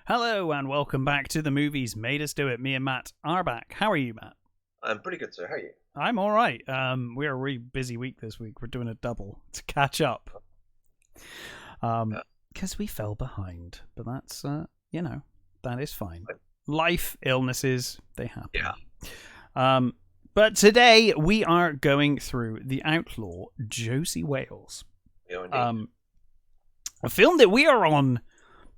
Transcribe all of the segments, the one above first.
Hello and welcome back to the Movies Made Us Do It. Me and Matt are back. How are you, Matt? I'm pretty good, sir. How are you? I'm all right. We're a really busy week this week. We're doing a double to catch up. Because we fell behind. But that's, that is fine. Life, illnesses, they happen. Yeah. But today we are going through The Outlaw Josey Wales. Yeah, indeed. A film that we are on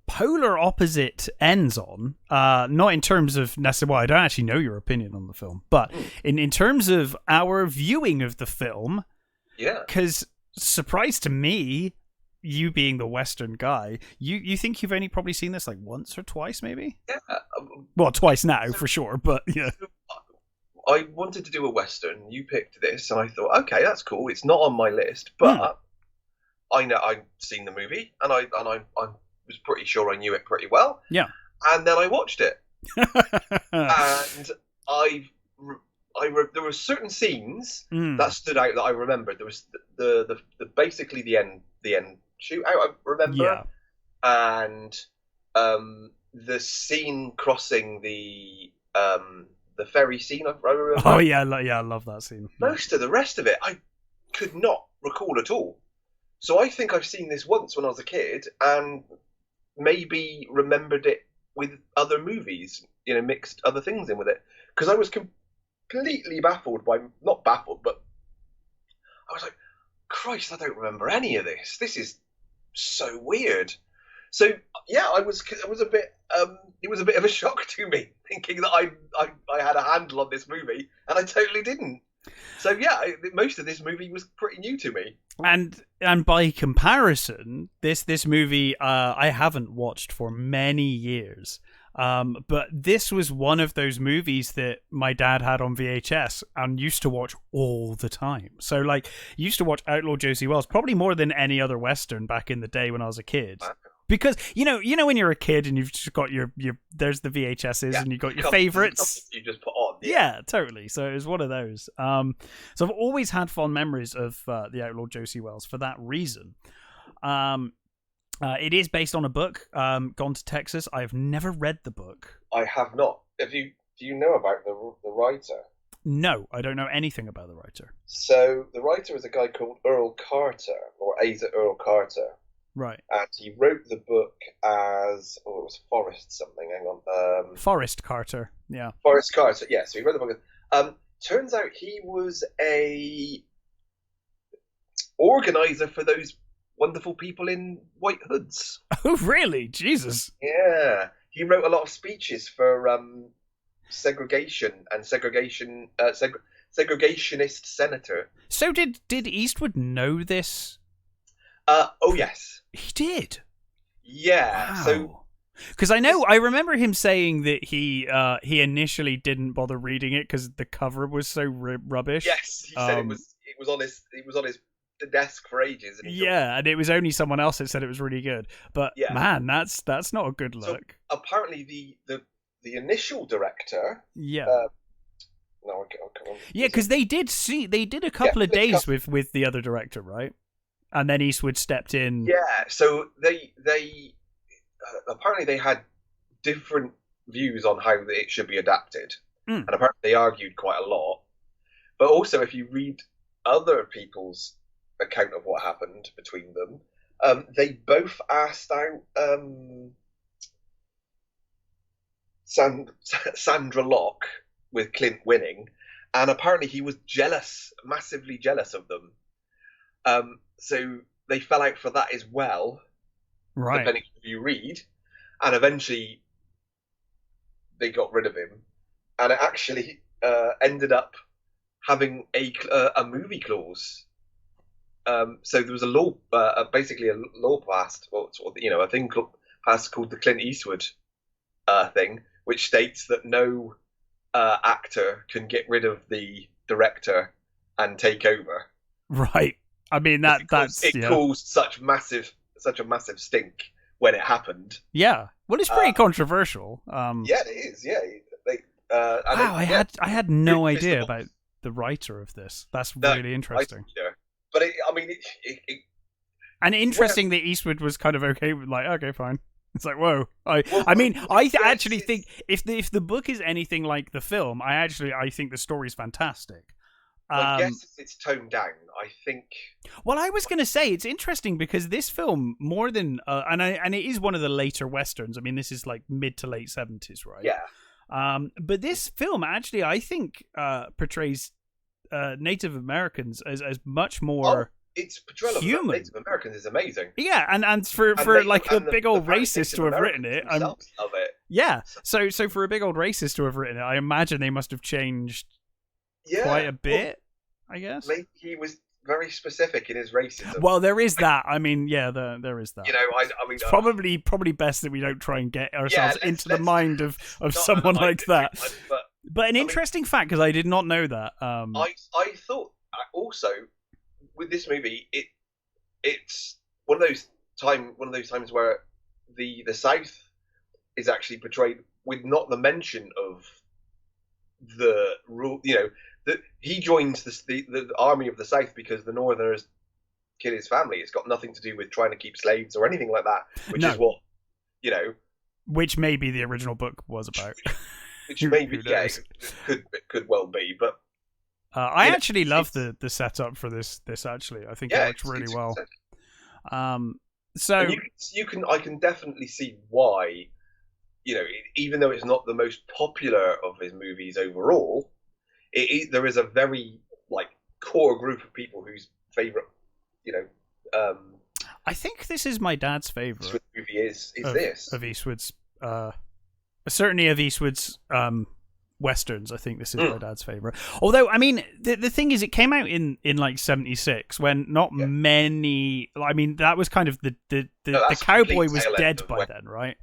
polar opposite ends on, not in terms of necessarily, well, I don't actually know your opinion on the film, but in terms of our viewing of the film. Yeah. Because, surprise to me, you being the Western guy, you think you've only probably seen this like once or twice, maybe? Yeah. Well, twice now, for sure, but yeah. I wanted to do a Western. You picked this, and I thought, okay, that's cool. It's not on my list, but I know I've seen the movie, and I was pretty sure I knew it pretty well. Yeah. And then I watched it, and there were certain scenes that stood out that I remembered. There was the basically the end shootout, I remember. Yeah. And the scene crossing the ferry scene, I remember. Oh yeah, I love that scene. Most of the rest of it, I could not recall at all. So I think I've seen this once when I was a kid, and maybe remembered it with other movies, mixed other things in with it. Because I was completely baffled not baffled, but I was like, Christ, I don't remember any of this. This is so weird. So yeah, it was a bit of a shock to me, thinking that I had a handle on this movie, and I totally didn't. So yeah, most of this movie was pretty new to me. And by comparison, this movie I haven't watched for many years. But this was one of those movies that my dad had on VHS and used to watch all the time. So used to watch Outlaw Josey Wales probably more than any other Western back in the day when I was a kid. Because you know when you're a kid and you've just got your there's the VHSs and you've got your favorites you just put on. Yeah, totally. So it was one of those. So I've always had fond memories of the Outlaw Josey Wales for that reason. It is based on a book, Gone to Texas. I've never read the book. I have not. Do you know about the writer? No, I don't know anything about the writer. So the writer is a guy called Earl Carter, or Asa Earl Carter. Right. And he wrote the book as, it was Forrest something, hang on. Forrest Carter, yeah. Forrest Carter, yeah, so he wrote the book. Turns out he was a organizer for those wonderful people in white hoods. Oh, really? Jesus. Yeah. He wrote a lot of speeches for segregation and segregationist senator. So did Eastwood know this? Oh yes, he did. Yeah. Wow. So, because I remember him saying that he initially didn't bother reading it because the cover was so rubbish. Yes, he said it was on his desk for ages. And it was only someone else that said it was really good. But man, that's not a good look. So apparently the initial director. Yeah. No, come on. Yeah, because they did a couple of days with the other director, right? And then Eastwood stepped in. Yeah, so they apparently they had different views on how it should be adapted, and apparently they argued quite a lot. But also, if you read other people's account of what happened between them, they both asked out Sandra Locke with Clint winning, and apparently he was massively jealous of them. So they fell out for that as well, right? Depending on who you read, and eventually they got rid of him, and it actually ended up having a movie clause. So there was a law, basically a law passed, or a thing passed called the Clint Eastwood thing, which states that no actor can get rid of the director and take over. Right. I mean that's caused such a massive stink when it happened. Yeah, well, it's pretty controversial. Yeah, it is. Yeah, wow, I had no idea about the writer of this. That's really interesting. But and interesting that Eastwood was kind of okay with okay, fine. It's like, whoa. Well, I mean, I yes, actually think if the book is anything like the film, I think the story's fantastic. My guess is it's toned down. I think. Well, I was going to say it's interesting because this film, more than and it is one of the later westerns. I mean, this is like mid to late 70s, right? Yeah. But this film actually, I think, portrays Native Americans as much more. Its portrayal of Native Americans is amazing. Yeah, and for like a big old racist to have written it, love it. Yeah, so for a big old racist to have written it, I imagine they must have changed quite a bit. I guess he was very specific in his racism. Well, there is that. I mean, yeah, there is that. You know, I mean, it's probably best that we don't try and get ourselves into the mind of someone like that. But an interesting fact, because I did not know that. I thought also with this movie, it's one of those times where the South is actually portrayed with not the mention of the rule. You know, that he joins the army of the South because the Northerners kill his family. It's got nothing to do with trying to keep slaves or anything like that. Which is what, you know. Which maybe the original book was about. Which maybe it could well be, but. I actually love the setup for this. Actually, I think it works really well. So I can definitely see why, you know, even though it's not the most popular of his movies overall, there is a very like core group of people whose favorite, you know. I think this is my dad's favorite movie. Is this of Eastwood's? Certainly of Eastwood's. Westerns, I think this is my dad's favorite. Although, I mean, the thing is, it came out in like 76 when not many. I mean, that was kind of the cowboy was dead by then, right?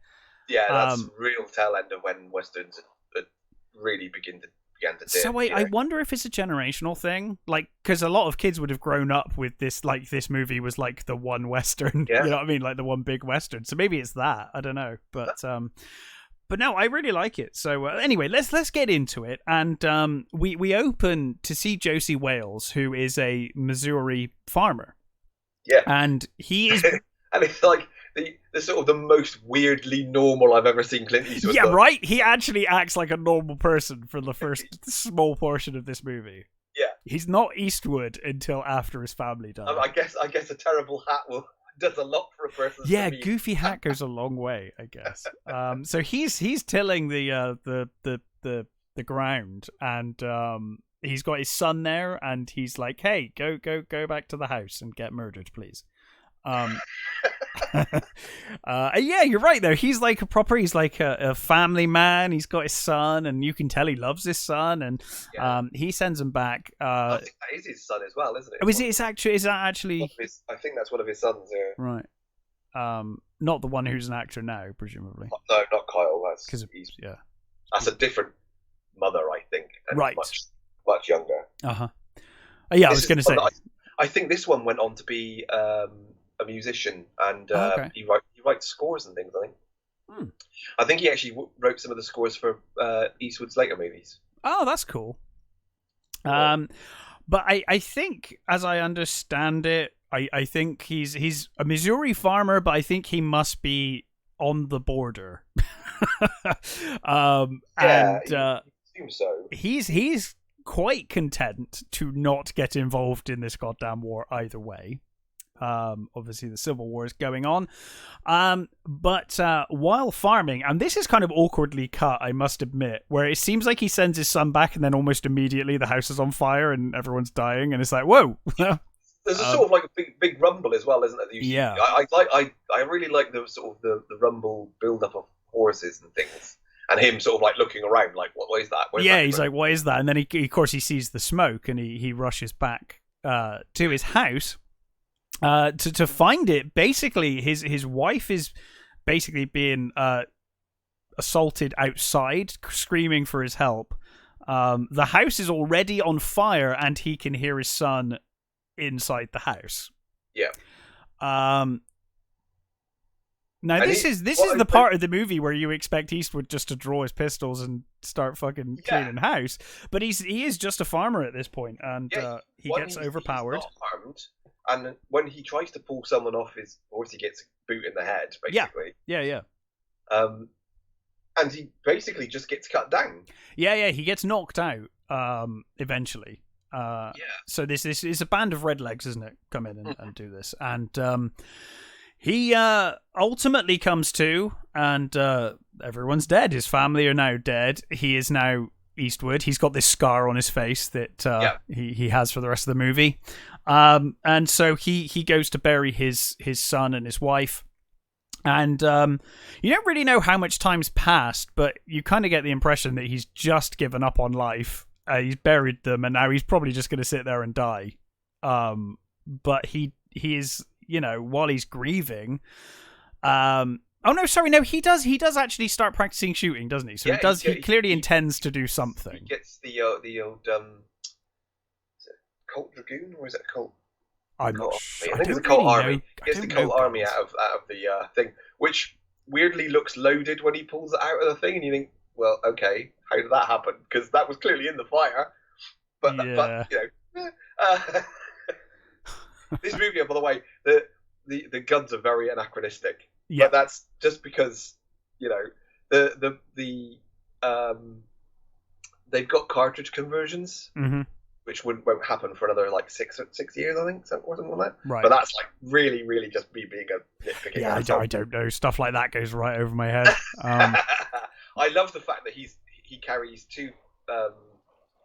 Yeah, that's real tail end of when westerns had really began to dip. So I wonder if it's a generational thing, like because a lot of kids would have grown up with this. Like this movie was like the one western, you know what I mean, like the one big western. So maybe it's that. I don't know, But no, I really like it. So anyway, let's get into it. And we open to see Josey Wales, who is a Missouri farmer. Yeah, and he is, and it's like the sort of the most weirdly normal I've ever seen Clint Eastwood. Yeah, right. He actually acts like a normal person for the first small portion of this movie. Yeah, he's not Eastwood until after his family died. I guess a terrible hat does a lot for a person. Yeah, goofy hat goes a long way, I guess. So he's tilling the ground, and he's got his son there, and he's like, "Hey, go back to the house and get murdered, please." Yeah, you're right there. He's like a family man. He's got his son, and you can tell he loves his son, and he sends him back. I think that is his son as well, isn't it? Oh, is that actually? I think that's one of his sons. Yeah. Right. Not the one who's an actor now, presumably. No, not Kyle. That's a different mother, I think. And right. Much younger. Yeah, I was going to say. I think this one went on to be a musician, and he writes scores and things. I think. I think he actually wrote some of the scores for Eastwood's later movies. Oh, that's cool. But I think, as I understand it, I think he's a Missouri farmer, but I think he must be on the border. I assume so. He's quite content to not get involved in this goddamn war either way. Obviously the Civil War is going on, but while farming, and this is kind of awkwardly cut, I must admit, where it seems like he sends his son back and then almost immediately the house is on fire and everyone's dying, and it's like, whoa. There's a sort of like a big rumble as well, isn't there? Yeah, I really like the sort of the rumble build up of horses and things, and him sort of like looking around like, what is that? He's like, what is that? And then he of course he sees the smoke, and he rushes back to his house to find it. Basically his wife is basically being assaulted outside, screaming for his help. The house is already on fire, and he can hear his son inside the house. Yeah. Now this is the part of the movie where you expect Eastwood just to draw his pistols and start fucking cleaning house, but he is just a farmer at this point, and he gets overpowered. He's not armed, and when he tries to pull someone off his horse, he gets a boot in the head, basically. Yeah. And he basically just gets cut down. Yeah, he gets knocked out eventually. So this is a band of redlegs, isn't it? Come in and do this, and he ultimately comes to, and everyone's dead. His family are now dead. He is now Eastwood. He's got this scar on his face that he has for the rest of the movie, and so he goes to bury his son and his wife. And you don't really know how much time's passed, but you kind of get the impression that he's just given up on life. He's buried them, and now he's probably just going to sit there and die. But he is, while he's grieving. Oh no, sorry, no, he does actually start practicing shooting, doesn't he? So he clearly intends to do something. He gets the old is it Colt Dragoon, or is it Colt? I'm not sure. I think it's a Colt Army. He gets the Colt Army out of the thing, which weirdly looks loaded when he pulls it out of the thing, and you think, well, okay, how did that happen? Because that was clearly in the fire. But this movie, by the way, the guns are very anachronistic. Yeah. But that's just because they've got cartridge conversions. Mm-hmm. Which won't happen for another like 6 years, I think, something like that. Right. But that's like really, really just me being a nitpicking. Yeah, I don't know. Stuff like that goes right over my head. I love the fact that he carries 2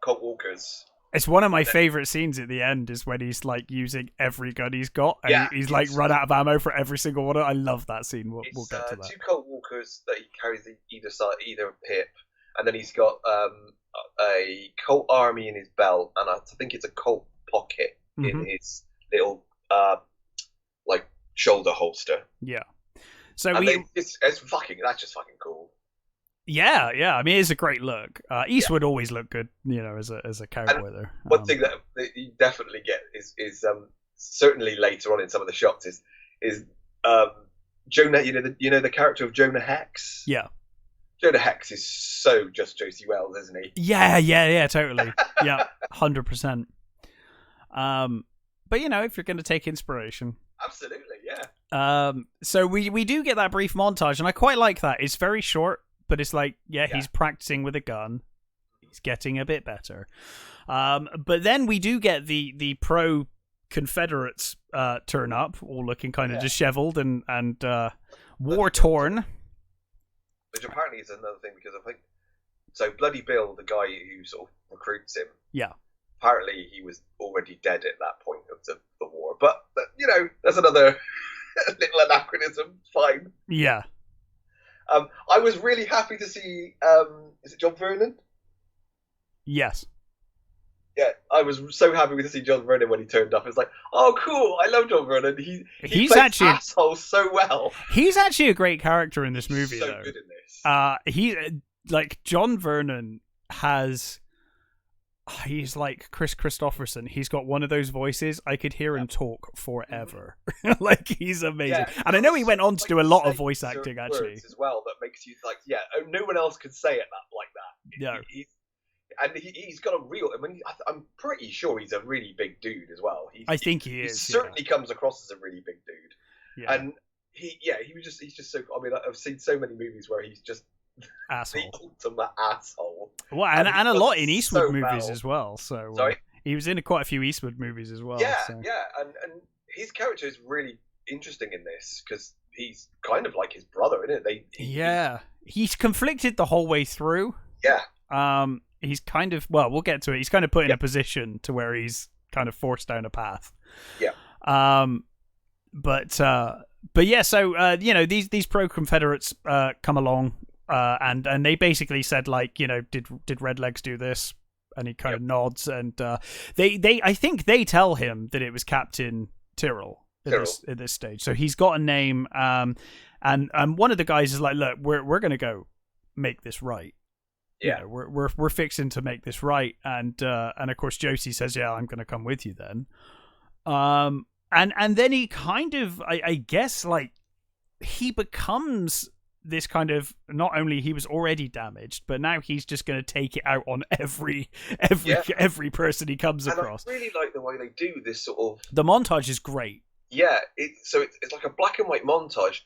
Colt Walkers. It's one of my favourite scenes at the end is when he's like using every gun he's got, and he's like run out of ammo for every single one. I love that scene. We'll get to that. 2 Colt Walkers that he carries either hip, and then he's got a Colt Army in his belt, and I think it's a Colt pocket in his little like shoulder holster. Yeah. So it's fucking, that's just fucking cool. Yeah. I mean, it's a great look. Eastwood always looked good, as a cowboy there. One thing that you definitely get is certainly later on in some of the shots is Jonah. The character of Jonah Hex. Yeah. Jonah Hex is so just Josey Wales, isn't he? Yeah, totally. Yeah, 100%. But if you're going to take inspiration, absolutely, yeah. So we do get that brief montage, and I quite like that. It's very short, but it's like, he's practicing with a gun. He's getting a bit better. But then we do get the pro Confederates turn up, all looking kind of disheveled and war torn. Which apparently is another thing, because I think so. Bloody Bill, the guy who sort of recruits him, apparently he was already dead at that point of the war. But that's another little anachronism. Fine. Yeah. I was really happy to see. Is it John Vernon? Yes. Yeah, I was so happy to see John Vernon when he turned up. It's like, oh, cool! I love John Vernon. He plays actually asshole so well. He's actually a great character in this movie. So though. Good in this. He John Vernon has. He's like Chris Christopherson. He's got one of those voices. I could hear him talk forever. Like, he's amazing. And I know he went on to do a lot of voice acting actually as well. That makes you like, no one else could say it like that. Yeah. He's got a real. I mean, I'm pretty sure he's a really big dude as well. I think he is. He certainly comes across as a really big dude. Yeah. And he's just so. I mean, I've seen so many movies where he's just asshole, the ultimate asshole. Well, and a lot in Eastwood movies as well. So sorry, he was in quite a few Eastwood movies as well. Yeah, so. and his character is really interesting in this because he's kind of like his brother, isn't it? He's conflicted the whole way through. Yeah. He's kind of, well, we'll get to it. He's kind of put in a position to where he's kind of forced down a path. Yeah. But yeah, so these pro Confederates come along, and they basically said, like, did Redlegs do this? And he kind of nods, and they I think they tell him that it was Captain Tyrrell at this stage. So he's got a name, and one of the guys is like, look, we're gonna go make this right. Yeah, we're fixing to make this right, and of course Josey says, yeah, I'm gonna come with you then. And then he kind of, I guess, like, he becomes this kind of, not only he was already damaged, but now he's just going to take it out on every person he comes across. I really like the way they do this sort of. The montage is great. Yeah, it's like a black and white montage,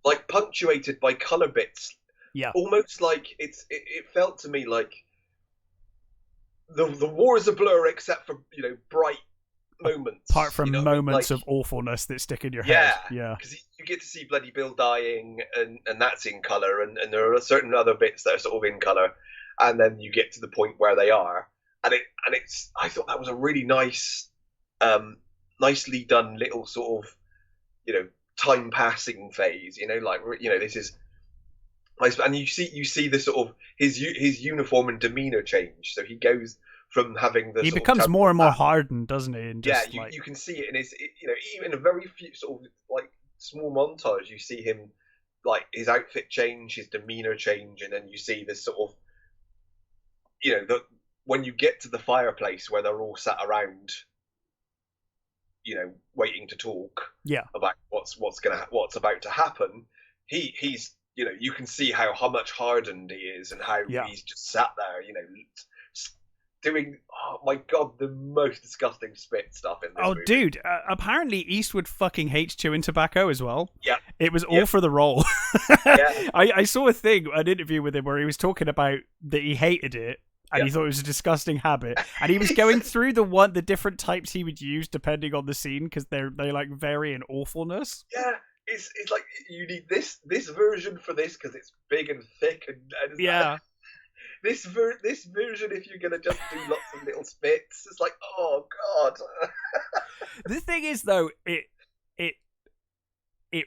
like punctuated by color bits. Yeah. Almost like it felt to me like the war is a blur except for, you know, bright moments. Apart from moments like, of awfulness that stick in your yeah, head. Yeah. Because you get to see Bloody Bill dying, and that's in colour, and there are certain other bits that are sort of in colour, and then you get to the point where they are. And it's I thought that was a really nice, nicely done little sort of, you know, time passing phase. You know, like, you know, this is nice, and you see the sort of his uniform and demeanor change. So he goes from having the he becomes more and more hardened, doesn't he? And just, yeah, you can see it in his, you know, even in a very few sort of like small montage, you see him, like, his outfit change, his demeanor change, and then you see this sort of, you know, when you get to the fireplace where they're all sat around, you know, waiting to talk about what's about to happen, he's, you know, you can see how much hardened he is, and how he's just sat there, you know, doing, oh my god, the most disgusting spit stuff in this movie. Dude, apparently Eastwood fucking hates chewing tobacco as well. Yeah. It was all for the role. Yeah. I saw an interview with him where he was talking about that he hated it, and he thought it was a disgusting habit, and he was going through the different types he would use depending on the scene, because they like vary in awfulness. Yeah. It's like, you need this version for this because it's big and thick, and yeah. This version, if you're gonna just do lots of little spits, it's like, oh god. The thing is, though, it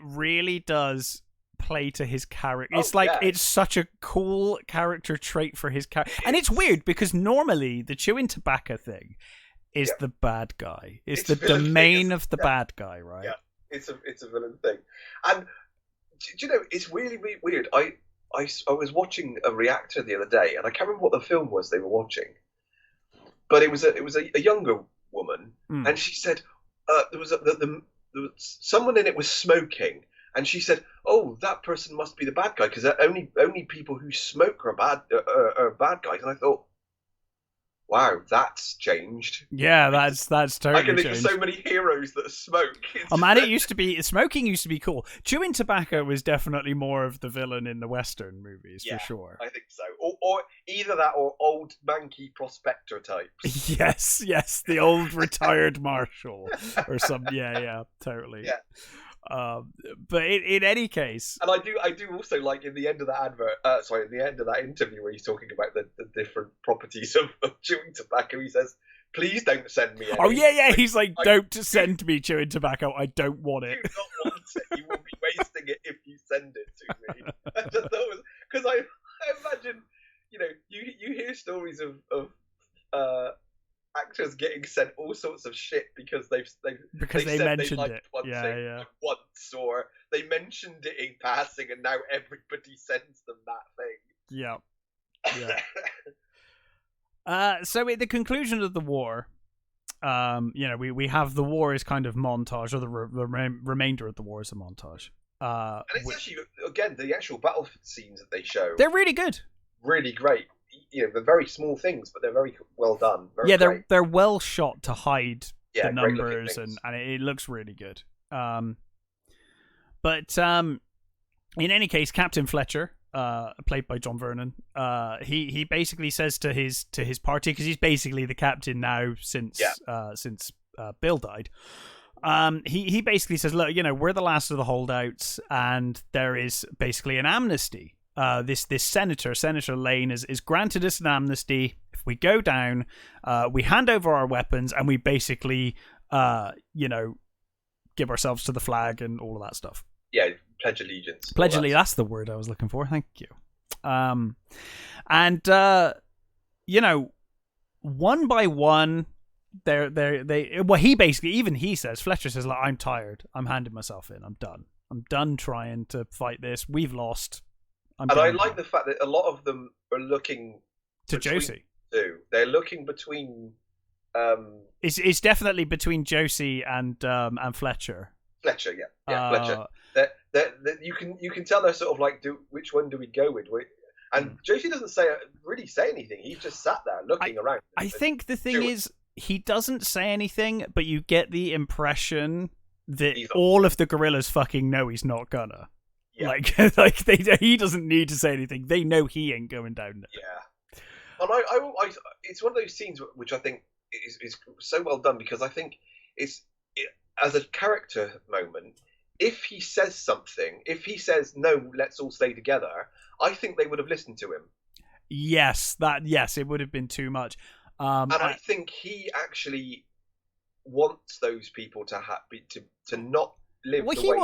really does play to his character. It's it's such a cool character trait for his character, and it's weird because normally the chewing tobacco thing is the bad guy. It's the domain of the bad guy, right? Yeah, it's a villain thing, and do you know, it's really, really weird. I was watching a reactor the other day, and I can't remember what the film was they were watching, but it was a younger woman, and she said there was someone in it was smoking, and she said, "Oh, that person must be the bad guy because only people who smoke are bad guys." And I thought, wow, that's changed. Yeah, that's totally. I can think changed. of so many heroes that smoke. Oh man, smoking used to be cool. Chewing tobacco was definitely more of the villain in the Western movies, for sure. I think so. Or either that or old manky prospector types. Yes, the old retired marshal or some. Yeah, totally. Yeah. But in any case, and I do also like in the end of that in the end of that interview where he's talking about the different properties of chewing tobacco, he says, "Please don't send me any." Oh yeah, he's like, "Don't send me chewing tobacco. I don't want it." Do not want it. You will be wasting it if you send it to me. I just thought it was, because I imagine, you know, you hear stories of actors getting sent all sorts of shit because they mentioned liked it. One thing like once, or they mentioned it in passing, and now everybody sends them that thing. Yeah. So at the conclusion of the war, you know, we have the war is kind of montage, or the remainder of the war is a montage. And it's actually, again, the actual battle scenes that they show, they're really good, really great. You know, they're very small things, but they're very well done. They're well shot to hide the numbers, and it looks really good. But in any case, Captain Fletcher, played by John Vernon, he basically says to his party, because he's basically the captain now since Bill died. He basically says, look, you know, we're the last of the holdouts, and there is basically an amnesty. This Senator Lane is granted us an amnesty. If we go down, we hand over our weapons, and we basically, you know, give ourselves to the flag and all of that stuff. Yeah, pledge allegiance. That's the word I was looking for. Thank you. And you know, one by one, he says, Fletcher says, like, I'm tired. I'm handing myself in. I'm done. I'm done trying to fight this. We've lost. I like the fact that a lot of them are looking to Josey. They're looking between. It's definitely between Josey and Fletcher. Fletcher, Fletcher. You can tell they're sort of like, which one do we go with? And Josey doesn't really say anything. He just sat there looking around. I think the thing is, he doesn't say anything, but you get the impression that all of the guerrillas fucking know he's not gonna. Yeah. Like he doesn't need to say anything. They know he ain't going down there. Yeah. And I it's one of those scenes which I think is so well done, because I think as a character moment, if he says something, if he says, no, let's all stay together, I think they would have listened to him. Yes, it would have been too much. And I think he actually wants those people to not live. Well, the he way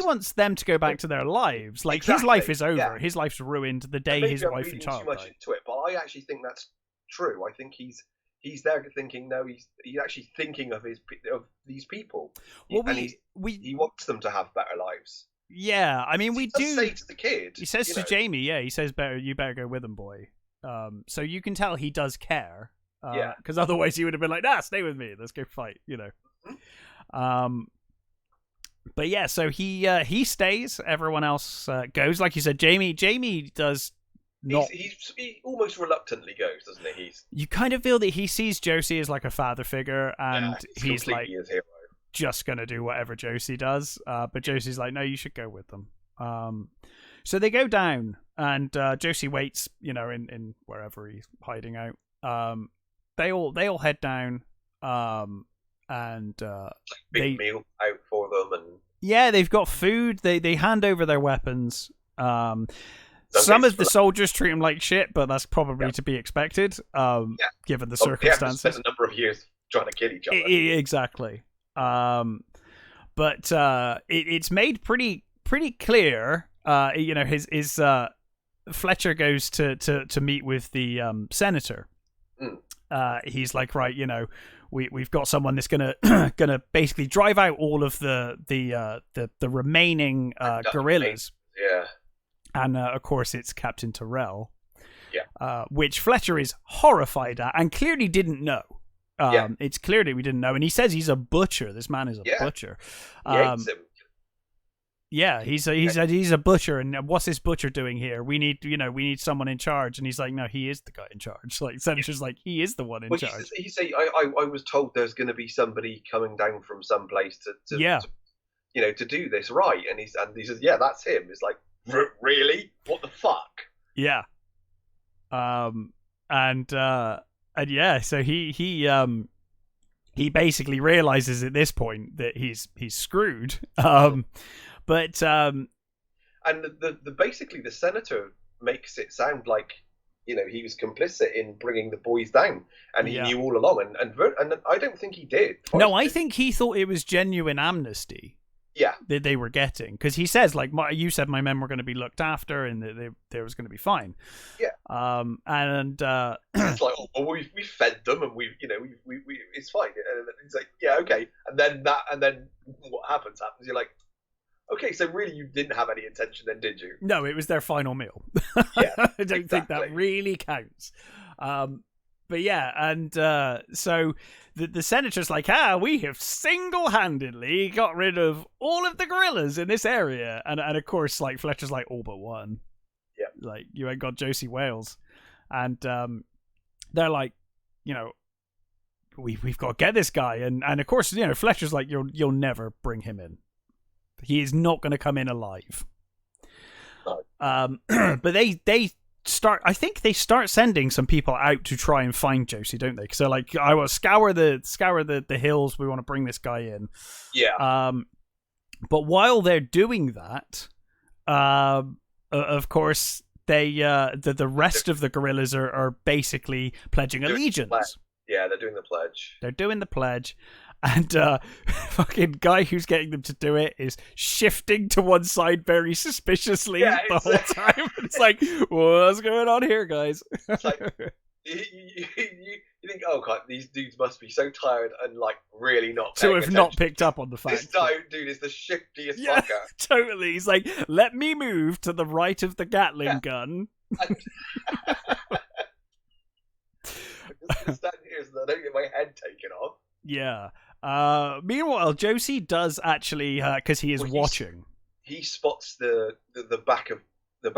wants them to go back to their lives. Like, exactly, his life is over. Yeah. His life's ruined the day his wife and child died. Too much into it, but I actually think that's true. I think he's there thinking, no, he's actually thinking of these people. Well, he wants them to have better lives. Yeah, I mean, we do say to the kid. He says to Jamie, he says, you better go with him, boy. So you can tell he does care. Because otherwise he would have been like, nah, stay with me. Let's go fight, Mm-hmm. But yeah, so he stays. Everyone else goes. Like you said, Jamie does not. He almost reluctantly goes, doesn't he? You kind of feel that he sees Josie as like a father figure, and he's like just gonna do whatever Josie does. But Josie's like, no, you should go with them. So they go down, and Josie waits, in wherever he's hiding out. They all head down, and big meal out for them, and they've got food. They hand over their weapons. Some of the soldiers treat them like shit, but that's probably to be expected, given the circumstances. They have spent a number of years trying to kill each other. Exactly. But it's made pretty clear. His Fletcher goes to meet with the senator. He's like, right, we've got someone that's gonna basically drive out all of the remaining guerrillas. Yeah. And of course, it's Captain Terrell. Yeah. Which Fletcher is horrified at and clearly didn't know. It's clear that we didn't know, and he says he's a butcher. This man is a butcher. He's a butcher, and what's this butcher doing here? We need someone in charge, and he's like, no, he is the guy in charge. Like, Senator's like, he is the one in charge. He say, I was told there's going to be somebody coming down from some place to do this, right? And he says, yeah, that's him. It's like, really? What the fuck? Yeah. So he basically realizes at this point that he's screwed. And basically the senator makes it sound like he was complicit in bringing the boys down, and he knew all along. And I don't think he did. No, I think he thought it was genuine amnesty. Yeah, that they were getting, because he says, like, you said my men were going to be looked after and they was going to be fine. Yeah. It's like, oh, well, we fed them and we it's fine. And he's like, yeah, okay. And then what happens. You're like, okay, so really you didn't have any intention then, did you? No, it was their final meal. Yeah, I don't think that really counts. But yeah, and so the senator's like, we have single-handedly got rid of all of the guerrillas in this area. And of course, like, Fletcher's like, all but one. Yeah. Like, you ain't got Josey Wales. And they're like, we've got to get this guy. And of course, Fletcher's like, you'll never bring him in. He is not going to come in alive. No. But they start sending some people out to try and find Josie, don't they? So like, I will scour the hills. We want to bring this guy in. Yeah. But while they're doing that, of course, they the rest of the guerrillas are basically pledging allegiance. Yeah, they're doing the pledge. They're doing the pledge. And fucking guy who's getting them to do it is shifting to one side very suspiciously the whole time. It's like, what's going on here, guys? It's like, you think, oh god, these dudes must be so tired and like really not to have not picked up on the fact. This dude is the shiftiest fucker. Totally. He's like, let me move to the right of the Gatling gun. I'm just gonna stand here so that I don't get my head taken off. Yeah. Meanwhile, Josie does actually, because he is watching. He spots the back of the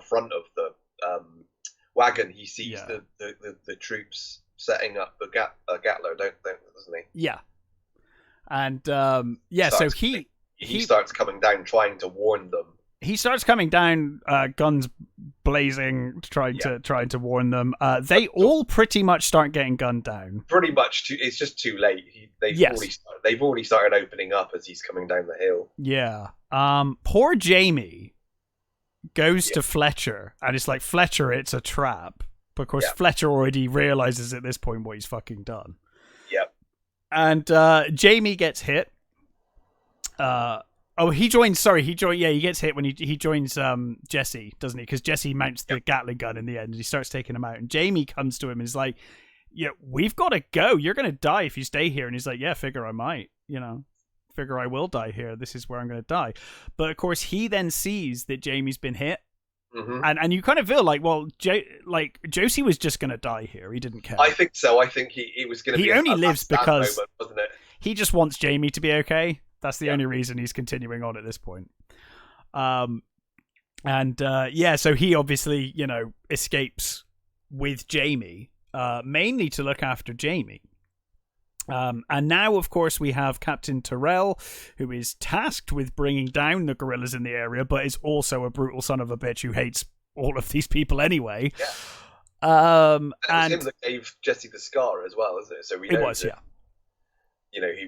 front of the wagon. He sees the troops setting up the Gatler, doesn't he? Yeah. And so he he starts coming down, trying to warn them. He starts coming down, guns blazing, trying to warn them. They all pretty much start getting gunned down. Pretty much, it's just too late. They've already started opening up as he's coming down the hill. Yeah. Poor Jamie goes to Fletcher, and it's like, Fletcher, it's a trap. But of course, Fletcher already realizes at this point what he's fucking done. Yep. And Jamie gets hit. He joins. Yeah, he gets hit when he joins Jesse, doesn't he? Because Jesse mounts the Gatling gun in the end, and he starts taking him out. And Jamie comes to him and is like, "Yeah, we've got to go. You're gonna die if you stay here." And he's like, "Yeah, figure I might. Figure I will die here. This is where I'm gonna die." But of course, he then sees that Jamie's been hit, and you kind of feel like, well, Josey was just gonna die here. He didn't care. I think so. I think he was gonna. He only lives because moment, wasn't it? He just wants Jamie to be okay. That's the only reason he's continuing on at this point. So he obviously, escapes with Jamie, mainly to look after Jamie. And now, of course, we have Captain Terrell, who is tasked with bringing down the guerrillas in the area, but is also a brutal son of a bitch who hates all of these people anyway. Yeah. And it was him that gave Jesse the scar as well, isn't it? So we know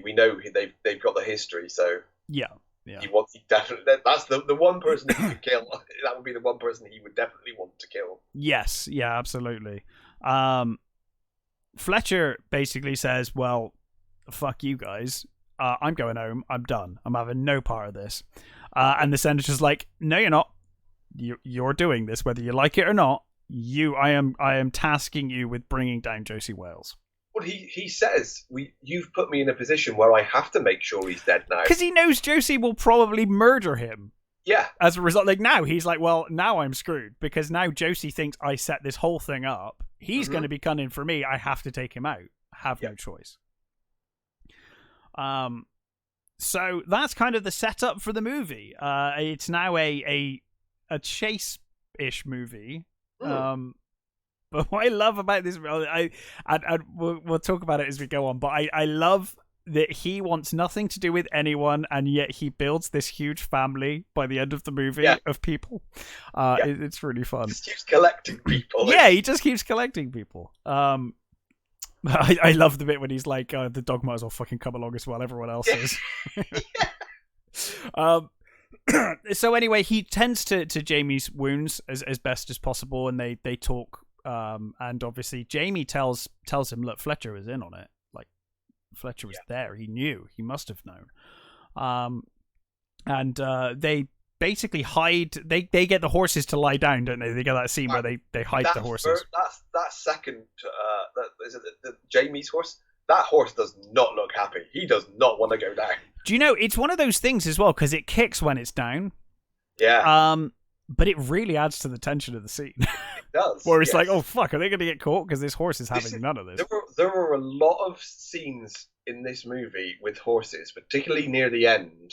we know they've got the history, so yeah. He definitely. That's the one person he could kill. That would be the one person he would definitely want to kill. Yes, yeah, absolutely. Fletcher basically says, "Well, fuck you guys. I'm going home. I'm done. I'm having no part of this." And the senator's like, "No, you're not. You're doing this, whether you like it or not. I am tasking you with bringing down Josey Wales." Well, he says, you've put me in a position where I have to make sure he's dead now. Because he knows Josey will probably murder him. Yeah. As a result, now he's like, well, now I'm screwed. Because now Josey thinks I set this whole thing up. He's going to be gunning for me. I have to take him out. I have no choice. So that's kind of the setup for the movie. It's now a chase-ish movie. But what I love about this, we'll talk about it as we go on, but I love that he wants nothing to do with anyone, and yet he builds this huge family by the end of the movie of people. It's really fun. He just keeps collecting people. Yeah, he just keeps collecting people. I love the bit when he's like, the dog might as well fucking come along as well, everyone else is. So anyway, he tends to Jamie's wounds as best as possible, and they talk. And obviously Jamie tells him, look, Fletcher was in on it. Like, Fletcher was there. He knew. He must have known. And they basically hide. They get the horses to lie down, don't they? They get that scene where they hide the horses. That second, is it the Jamie's horse? That horse does not look happy. He does not want to go down. Do you know, it's one of those things as well, because it kicks when it's down. Yeah. But it really adds to the tension of the scene. It does. Where it's like, oh fuck, are they going to get caught? Because this horse is having none of this. There were a lot of scenes in this movie with horses, particularly near the end,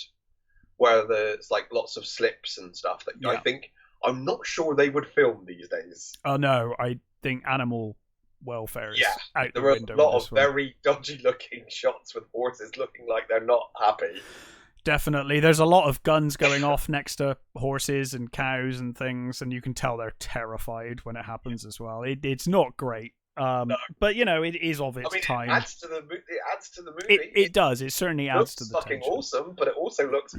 where there's like lots of slips and stuff that I'm not sure they would film these days. Oh no, I think animal welfare is out there the were window. A lot of very dodgy looking shots with horses looking like they're not happy. Definitely. There's a lot of guns going off next to horses and cows and things, and you can tell they're terrified when it happens as well. It's not great. No. But, it is of its time. It adds to the movie. It does. It certainly adds to the tension. It's fucking awesome, but it also looks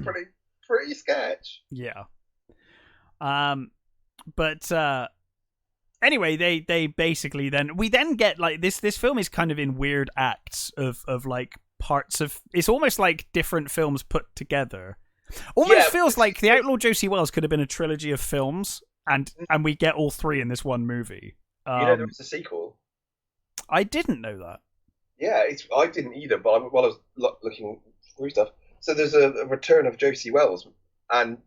pretty sketch. Yeah. But anyway, they basically we then get like this film is kind of in weird acts of like parts of, it's almost like different films put together. Almost feels like the Outlaw Josey Wales could have been a trilogy of films, and we get all three in this one movie. There was a sequel. I didn't know that. Yeah, I didn't either, but while I was looking through stuff, so there's a return of Josey Wales, and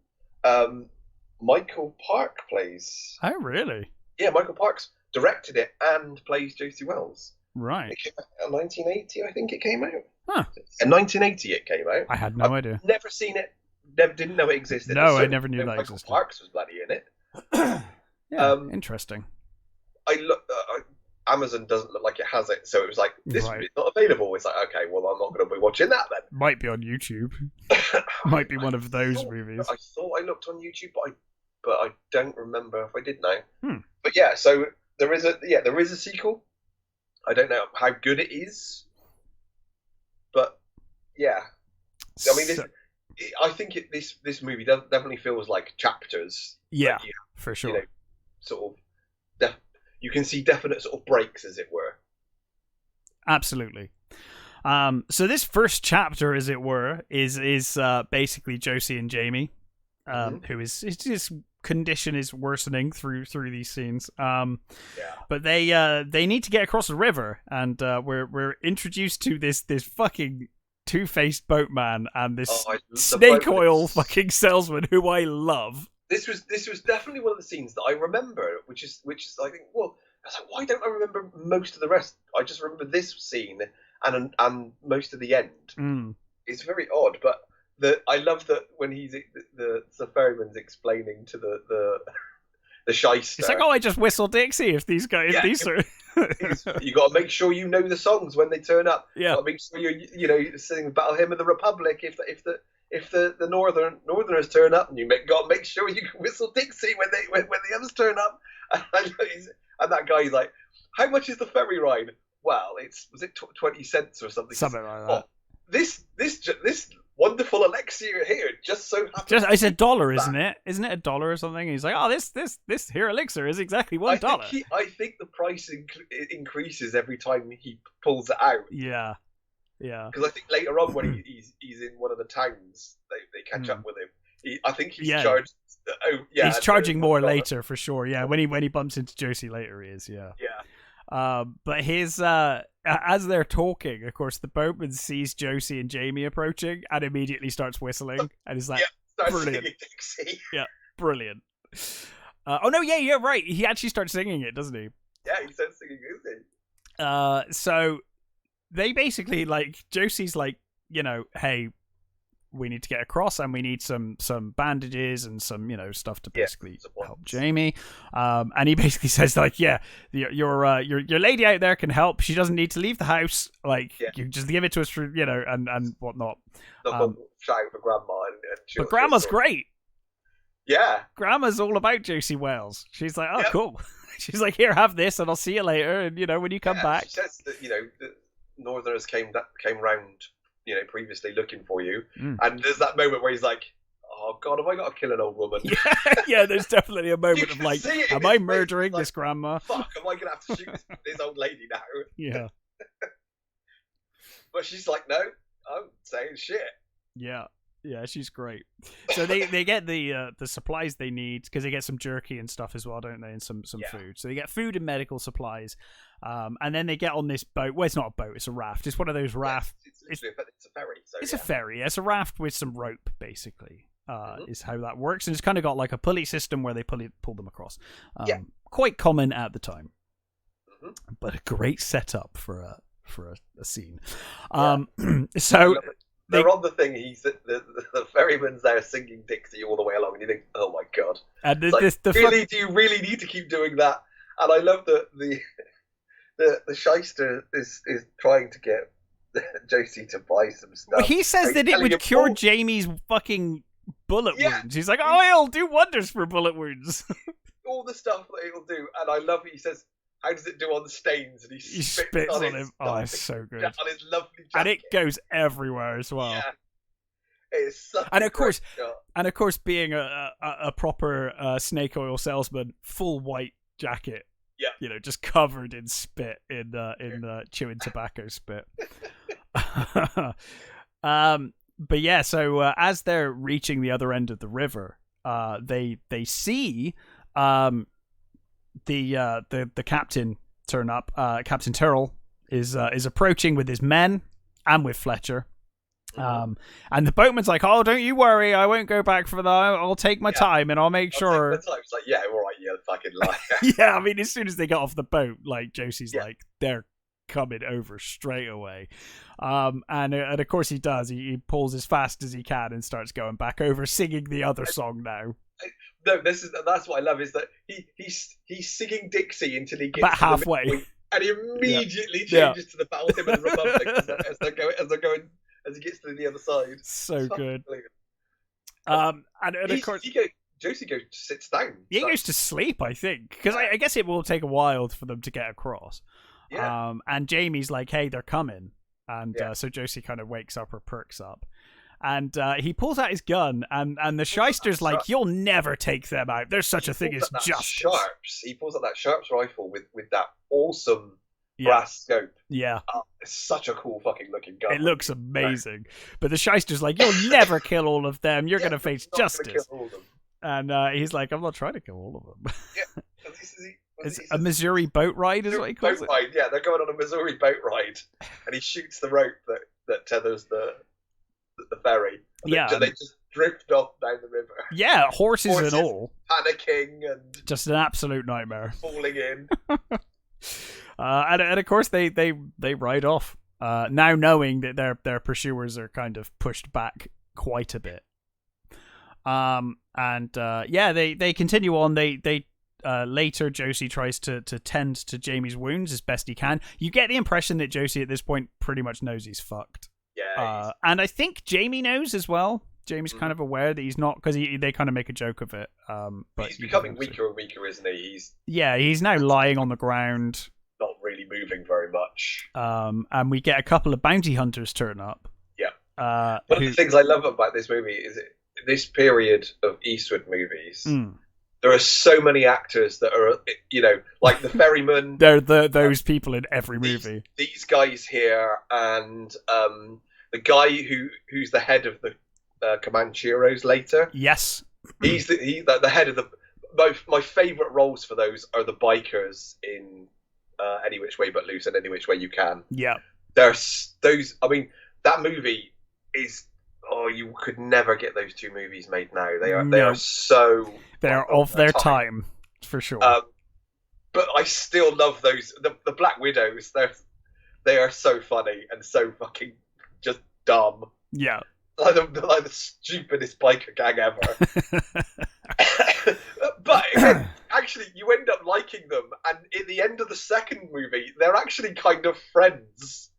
Michael Park plays. Oh, really? Yeah, Michael Parks directed it and plays Josey Wales. Right. It came out in 1980, I think it came out. Huh. In 1980 it came out. I had no idea. Never seen it. Didn't know it existed. No, I never knew that Michael existed. Parks was bloody in it. Yeah, interesting. Amazon doesn't look like it has it, so it was like, this Right. is not available. It's like, okay, well, I'm not going to be watching that then. Might be on YouTube. Might be one of those movies. I thought I looked on YouTube, but I don't remember if I did now. Hmm. But yeah, so there is a sequel. I don't know how good it is, but yeah, I mean, I think this movie definitely feels like chapters. Yeah, like for sure. You know, sort of, you can see definite sort of breaks, as it were. Absolutely. So this first chapter, as it were, is basically Josie and Jamie, who is his condition is worsening through these scenes. But they need to get across the river, and we're introduced to this fucking two-faced boatman and this snake oil fucking salesman who I love. This was definitely one of the scenes that I remember, which is I think, well, I was like, why don't I remember most of the rest? I just remember this scene and most of the end. It's very odd, but I love that when he's the ferryman's explaining to the shyster. It's like, I just whistle Dixie if these guys you got to make sure you know the songs when they turn up. Yeah, got to make sure you're singing Battle Hymn of the Republic if the Northerners turn up, and got to make sure you can whistle Dixie when the others turn up. And that guy's like, how much is the ferry ride? Well, was it 20 cents or something? Something like that. This wonderful elixir here just so happens. It's $1, isn't it? Isn't it $1 or something? He's like, this here elixir is exactly $1. I think the price increases every time he pulls it out. Yeah. Because I think later on when he's in one of the towns, they catch up with him. I think he's charged. He's charging more later for sure. Yeah, when he bumps into Josie later, he is. Yeah. But his as they're talking, of course, the boatman sees Josie and Jamie approaching and immediately starts whistling, and is like, brilliant. Dixie. Yeah, brilliant. Oh no, yeah, right. He actually starts singing it, doesn't he? Yeah, he starts singing it. So they basically, like, Josie's like, hey, we need to get across, and we need some bandages and some stuff to basically help Jamie. And he basically says, like, your lady out there can help. She doesn't need to leave the house. Like, you just give it to us for and whatnot. Shout for grandma, but grandma's great. Yeah, grandma's all about Josey Wales. She's like, cool. She's like, here, have this, and I'll see you later. And when you come back, she says that the Northerners came round. Previously looking for you, and there's that moment where he's like, "Oh God, have I got to kill an old woman?" Yeah. There's definitely a moment of like, "Am I murdering this grandma? Fuck, am I gonna have to shoot this old lady now?" Yeah. But she's like, "No, I'm saying shit." Yeah, she's great. So they get the supplies they need, because they get some jerky and stuff as well, don't they? And some food. So they get food and medical supplies. And then they get on this boat. Well, it's not a boat; it's a raft. It's one of those rafts. It's a ferry. So it's a ferry. It's a raft with some rope, basically. Is how that works, and it's kind of got like a pulley system where they pull them across. Quite common at the time, but a great setup for a scene. So they're on the thing. The ferryman's there singing Dixie all the way along, and you think, oh my God! And do you really need to keep doing that? And I love that the shyster is trying to get Josie to buy some stuff. Well, he says that it would cure Jamie's fucking bullet wounds. He's like, it'll do wonders for bullet wounds. All the stuff that it'll do. And I love it. He says, how does it do on the stains? And he spits on him. Oh, it's so good. On his lovely jacket. And it goes everywhere as well. Yeah. It's such and of course, being a proper snake oil salesman, full white jacket. Yeah, just covered in spit, in chewing tobacco spit. But yeah, so as they're reaching the other end of the river, they see the captain turn up. Captain Turrell is approaching with his men and with Fletcher. And the boatman's like, "Oh, don't you worry, I won't go back for that. I'll take my time and I'll make sure." It's like, yeah, all right, you fucking liar. Yeah, I mean, as soon as they got off the boat, like, Josie's like, they're coming over straight away. And of course he does. He pulls as fast as he can and starts going back over, singing the other song now. No, that's what I love, is that he's singing Dixie until he gets about halfway. and he immediately changes to the Battle Hymn of the Republic as he gets to the other side. So good. Brilliant. And of course, Josie sits down. He goes to sleep, I think, because I guess it will take a while for them to get across. Yeah. And Jamie's like, "Hey, they're coming," and so Josie kind of wakes up or perks up. And he pulls out his gun, and the shyster's like, "You'll never take them out. There's such a thing as justice." He pulls out that Sharps rifle with that awesome brass scope. Yeah. It's such a cool fucking looking gun. It looks amazing. But the shyster's like, "You'll never kill all of them. You're going to face justice." And he's like, "I'm not trying to kill all of them." Yeah. It's a Missouri boat ride, is what he calls it. Ride. Yeah, they're going on a Missouri boat ride, and he shoots the rope that tethers the ferry. And they just drift off down the river. Yeah, horses and all. Panicking and just an absolute nightmare. Falling in. And of course they ride off. Now knowing that their pursuers are kind of pushed back quite a bit. They continue on. They later Josie tries to tend to Jamie's wounds as best he can. You get the impression that Josie at this point pretty much knows he's fucked. Yeah. And I think Jamie knows as well. Jamie's kind of aware that he's not, because they kind of make a joke of it. But he's becoming weaker and weaker, isn't he? He's now lying on the ground, not really moving very much. And we get a couple of bounty hunters turn up. Yeah. One of the things I love about this movie is this period of Eastwood movies. There are so many actors that are, like the ferryman. They're those people in every movie. These guys here, and the guy who's the head of the Comancheros later. Yes, he's the head of the. My favourite roles for those are the bikers in Any Which Way But Loose and Any Which Way You Can. Yeah, there's those. I mean, that movie is. Oh, you could never get those two movies made now. They are so. They're of their time for sure. But I still love those. The Black Widows. They are so funny and so fucking just dumb. Yeah. Like the stupidest biker gang ever. But again, actually, you end up liking them, and in the end of the second movie, they're actually kind of friends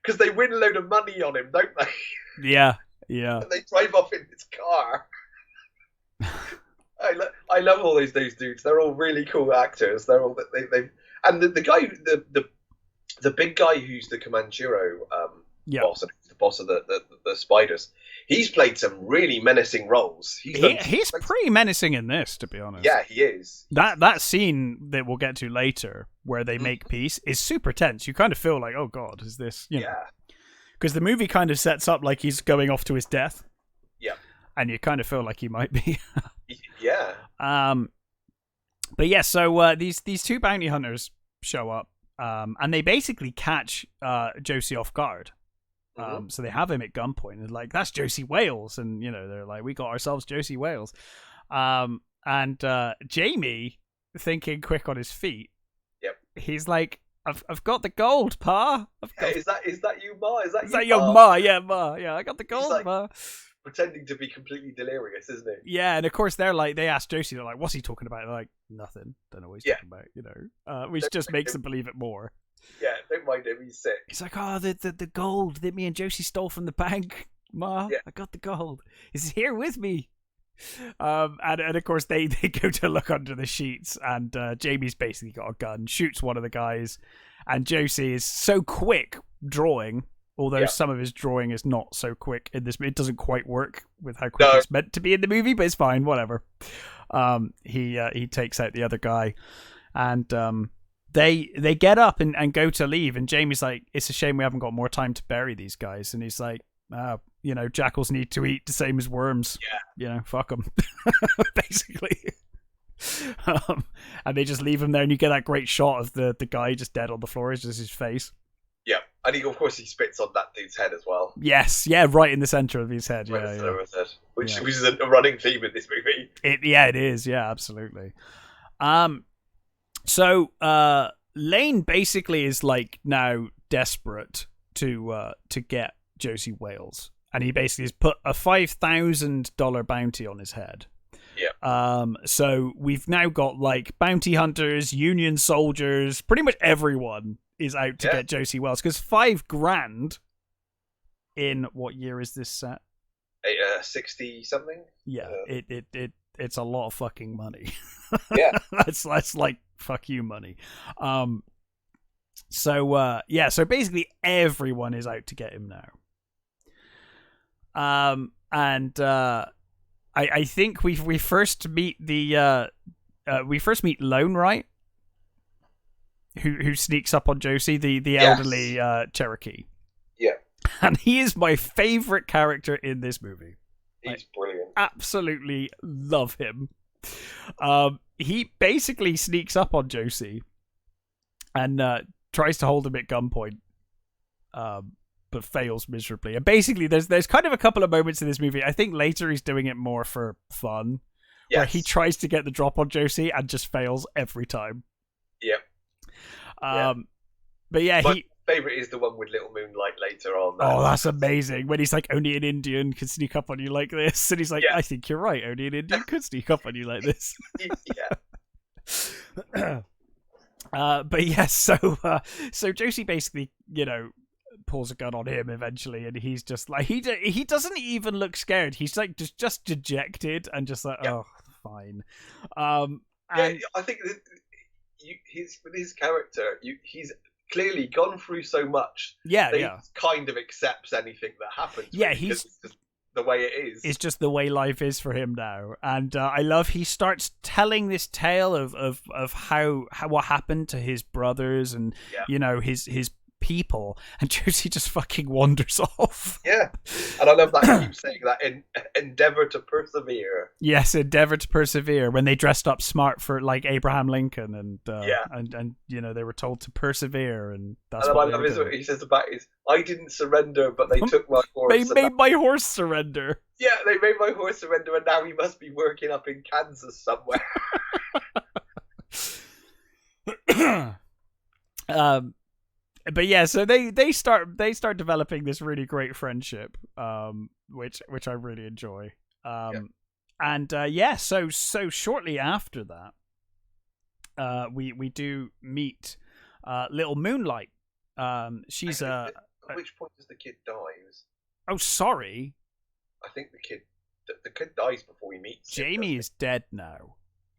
because they win a load of money on him, don't they? Yeah. Yeah. And they drive off in his car. I love all those dudes. They're all really cool actors. They're all and the guy, the big guy who's the Comanchero boss, the boss of the spiders. He's played some really menacing roles. He's pretty menacing in this, to be honest. Yeah, he is. That scene that we'll get to later, where they make peace, is super tense. You kind of feel like, oh god, is this? You know? Because the movie kind of sets up like he's going off to his death. Yeah. And you kind of feel like he might be. Yeah. But yeah, so these two bounty hunters show up, and they basically catch Josie off guard. So they have him at gunpoint and like, that's Josey Wales, and they're like, we got ourselves Josey Wales. And Jamie, thinking quick on his feet, he's like, I've got the gold, Pa. Hey, is that you, Ma? Is that your Ma? Yeah, Ma. Yeah, I got the gold, like, Ma. Pretending to be completely delirious, isn't he? Yeah, and of course they ask Josie, they're like, what's he talking about? They're like, nothing. Don't know what he's talking about, which just makes them believe it more. Yeah, don't mind him, he's sick. He's like, oh, the gold that me and Josie stole from the bank, Ma. Yeah. I got the gold. It's here with me. And of course they go to look under the sheets, and Jamie's basically got a gun, shoots one of the guys, and Josie is so quick drawing, although some of his drawing is not so quick in this. It doesn't quite work with how quick it's meant to be in the movie, but it's fine, whatever. He takes out the other guy, and they get up and go to leave, and Jamie's like, it's a shame we haven't got more time to bury these guys, and he's like, jackals need to eat the same as worms. Fuck them. Basically. And they just leave him there, and you get that great shot of the guy just dead on the floor. It's just his face. Yeah, and of course he spits on that dude's head as well. Yes, yeah, right in the center of his head. Right in the center of his head, which is a running theme in this movie. It is. Yeah, absolutely. So Lane basically is like now desperate to get Josey Wales, and he basically has put a $5,000 bounty on his head. Yeah. So we've now got like bounty hunters, Union soldiers, pretty much everyone is out to get Josey Wales, because $5,000 in what year is this set? 60 something. Yeah, it's a lot of fucking money. Yeah, that's like fuck you money. So basically everyone is out to get him now. I think we first meet Lone, right? Who sneaks up on Josey, the elderly Cherokee. Yeah. And he is my favorite character in this movie. He's brilliant. Absolutely love him. He basically sneaks up on Josey and tries to hold him at gunpoint, but fails miserably. And basically, there's kind of a couple of moments in this movie. I think later he's doing it more for fun, where he tries to get the drop on Josey and just fails every time. Yep. But yeah, my favorite is the one with Little Moonlight later on. Oh, that's amazing. When he's like, only an Indian can sneak up on you like this. And he's like, I think you're right. Only an Indian could sneak up on you like this. Yeah. But yeah, so Josey basically, pulls a gun on him eventually, and he's just like, he doesn't even look scared. He's like just dejected and just like, oh, fine. And I think that his character, he's clearly gone through so much. He kind of accepts anything that happens. Yeah, he's just the way it is. It's just the way life is for him now. And I love he starts telling this tale of how what happened to his brothers and his people, and Josey just fucking wanders off. Yeah, and I love that he keeps saying that endeavor to persevere. Yes, endeavor to persevere. When they dressed up smart for like Abraham Lincoln, and they were told to persevere, and that's what I love is what he says about is, I didn't surrender, but they took my horse. They made my horse surrender. Yeah, they made my horse surrender, and now he must be working up in Kansas somewhere. But yeah, so they start developing this really great friendship, which I really enjoy. So shortly after that, we do meet Little Moonlight. She's at which point does the kid die? Oh, sorry. I think the kid dies before we meet. Jamie is dead now.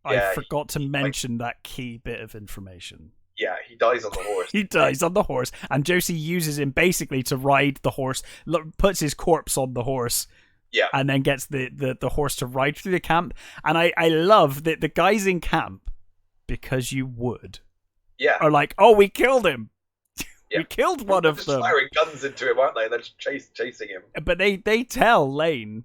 Yeah, I forgot to mention that key bit of information. Yeah, he dies on the horse. He dies on the horse, and Josey uses him basically to ride the horse, puts his corpse on the horse, and then gets the horse to ride through the camp. And I love that the guys in camp, because you would, are like, oh, we killed him. Yeah. We killed one of them. Firing guns into him, aren't they? They're just chasing him. But they tell Lane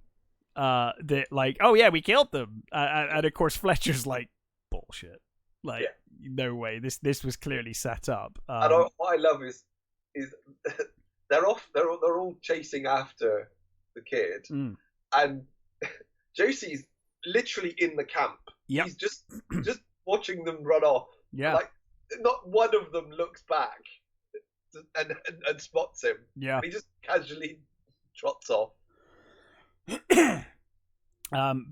that, like, oh yeah, we killed them, and of course Fletcher's like, bullshit. Like, no way. This was clearly set up. And what I love is they're all chasing after the kid, and Josey's literally in the camp. Yep. He's just watching them run off. Yeah, like not one of them looks back and spots him. Yeah, he just casually trots off. But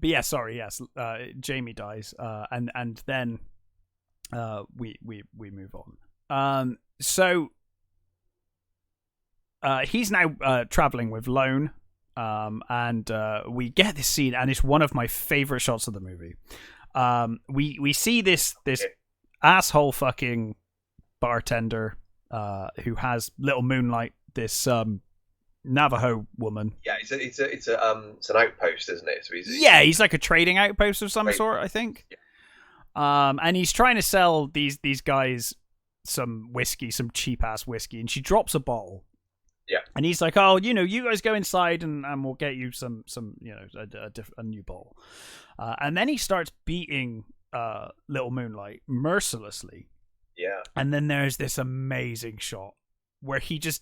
yeah, sorry. Yes, Jamie dies, and then. We move on. So he's now traveling with Lone, and we get this scene, and it's one of my favorite shots of the movie. We see this asshole fucking bartender who has Little Moonlight, this Navajo woman. Yeah, it's an outpost, isn't it? So he's like a trading outpost of some sort, I think. Yeah. And he's trying to sell these guys some whiskey, some cheap ass whiskey, and she drops a bottle. Yeah. And he's like, "Oh, you guys go inside, and we'll get you some a new bottle." And then he starts beating Little Moonlight mercilessly. Yeah. And then there's this amazing shot where he just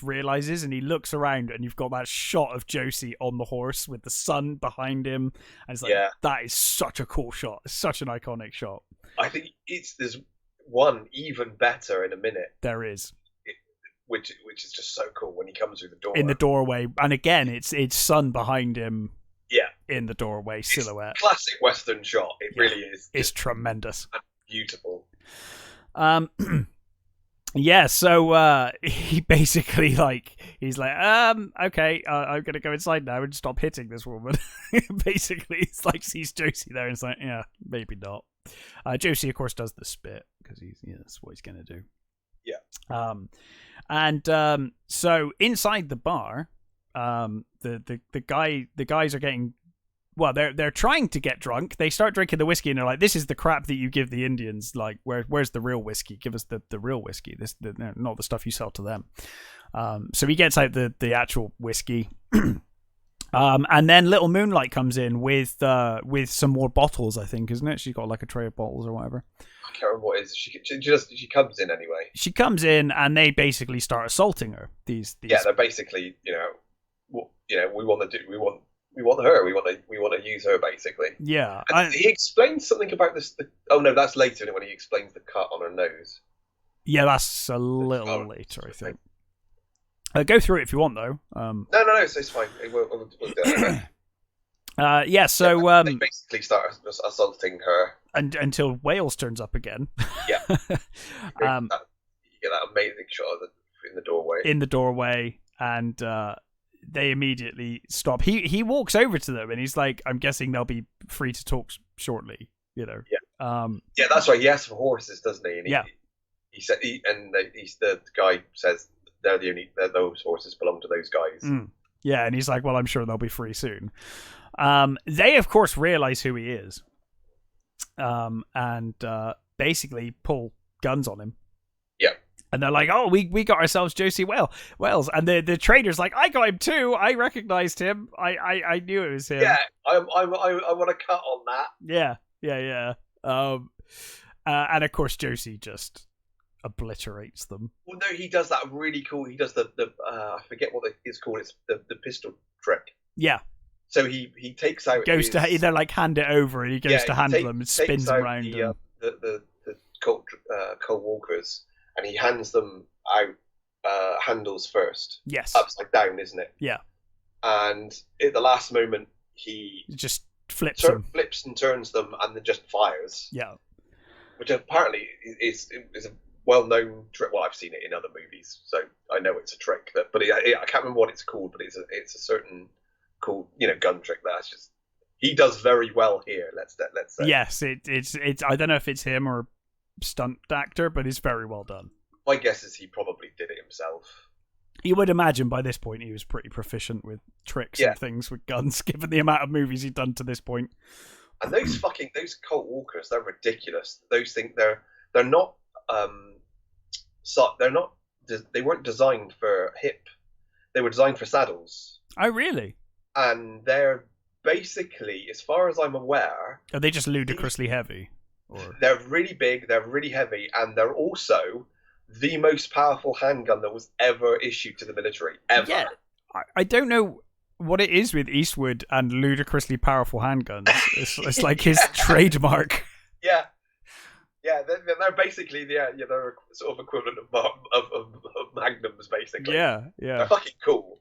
realizes, and he looks around, and you've got that shot of Josey on the horse with the sun behind him, and it's like, that is such a cool shot. It's such an iconic shot. I think there's one even better in a minute. There is, which is just so cool when he comes through the door in the doorway, and again, it's sun behind him. Yeah, in the doorway silhouette. Classic Western shot. It really is. It's tremendous. Beautiful. Yeah, so he basically he's like, okay, I'm gonna go inside now and stop hitting this woman. Basically, it's like sees Josey there and it's like, yeah, maybe not. Josey, of course, does the spit because that's what he's gonna do. Yeah. So inside the bar, the guys are getting. Well, they're trying to get drunk. They start drinking the whiskey, and they're like, "This is the crap that you give the Indians. Like, where's the real whiskey? Give us the real whiskey. Not the stuff you sell to them." So he gets out the actual whiskey, and then Little Moonlight comes in with some more bottles. I think, isn't it? She's got like a tray of bottles or whatever. I can't remember what it is. She comes in anyway. She comes in, and they basically start assaulting her. These yeah, they're basically we want her. We want to use her basically. Yeah. He explains something about this. Oh no, that's later when he explains the cut on her nose. Yeah, that's a little later, I think. Go through it if you want, though. No, it's fine. We'll do it. Yeah. So they basically start assaulting her until Wales turns up again. Yeah. You get that amazing shot in the doorway. And they immediately stop. He walks over to them and he's like, I'm guessing they'll be free to talk shortly, Yeah. Yeah, that's right. He asks for horses, doesn't he? And he said, the guy says those horses belong to those guys. Yeah, and he's like, well, I'm sure they'll be free soon. They, of course, realize who he is. And basically pull guns on him. Yeah. And they're like, oh, we got ourselves Josey Wales. And the trader's like, I got him too. I recognized him. I knew it was him. Yeah, I want to cut on that. Yeah. And of course, Josey just obliterates them. Well, no, he does that really cool. He does the I forget what it's called. It's the pistol trick. Yeah. So he takes out. They're like hand it over, and he goes to handle them and spins around them. The co-walkers. And he hands them out handles first. Yes. Upside down, isn't it? Yeah. And at the last moment, he just flips and turns them and then just fires. Yeah. Which apparently is a well-known trick. Well, I've seen it in other movies, so I know it's a trick. But I can't remember what it's called, but it's a certain cool, gun trick that's just... He does very well here, let's say. Yes, it's I don't know if it's him or stunt actor, but it's very well done. My guess is he probably did it himself. You would imagine by this point he was pretty proficient with tricks and things with guns, given the amount of movies he'd done to this point. And those cult walkers, they're ridiculous. Those things, they're not they weren't designed for hip. They were designed for saddles. Oh, really? And they're basically, as far as I'm aware, are they just ludicrously heavy? Or... They're really big, they're really heavy, and they're also the most powerful handgun that was ever issued to the military, ever. Yeah, I don't know what it is with Eastwood and ludicrously powerful handguns. It's like his trademark. Yeah, they're basically they're sort of equivalent of magnums, basically. Yeah. They're fucking cool.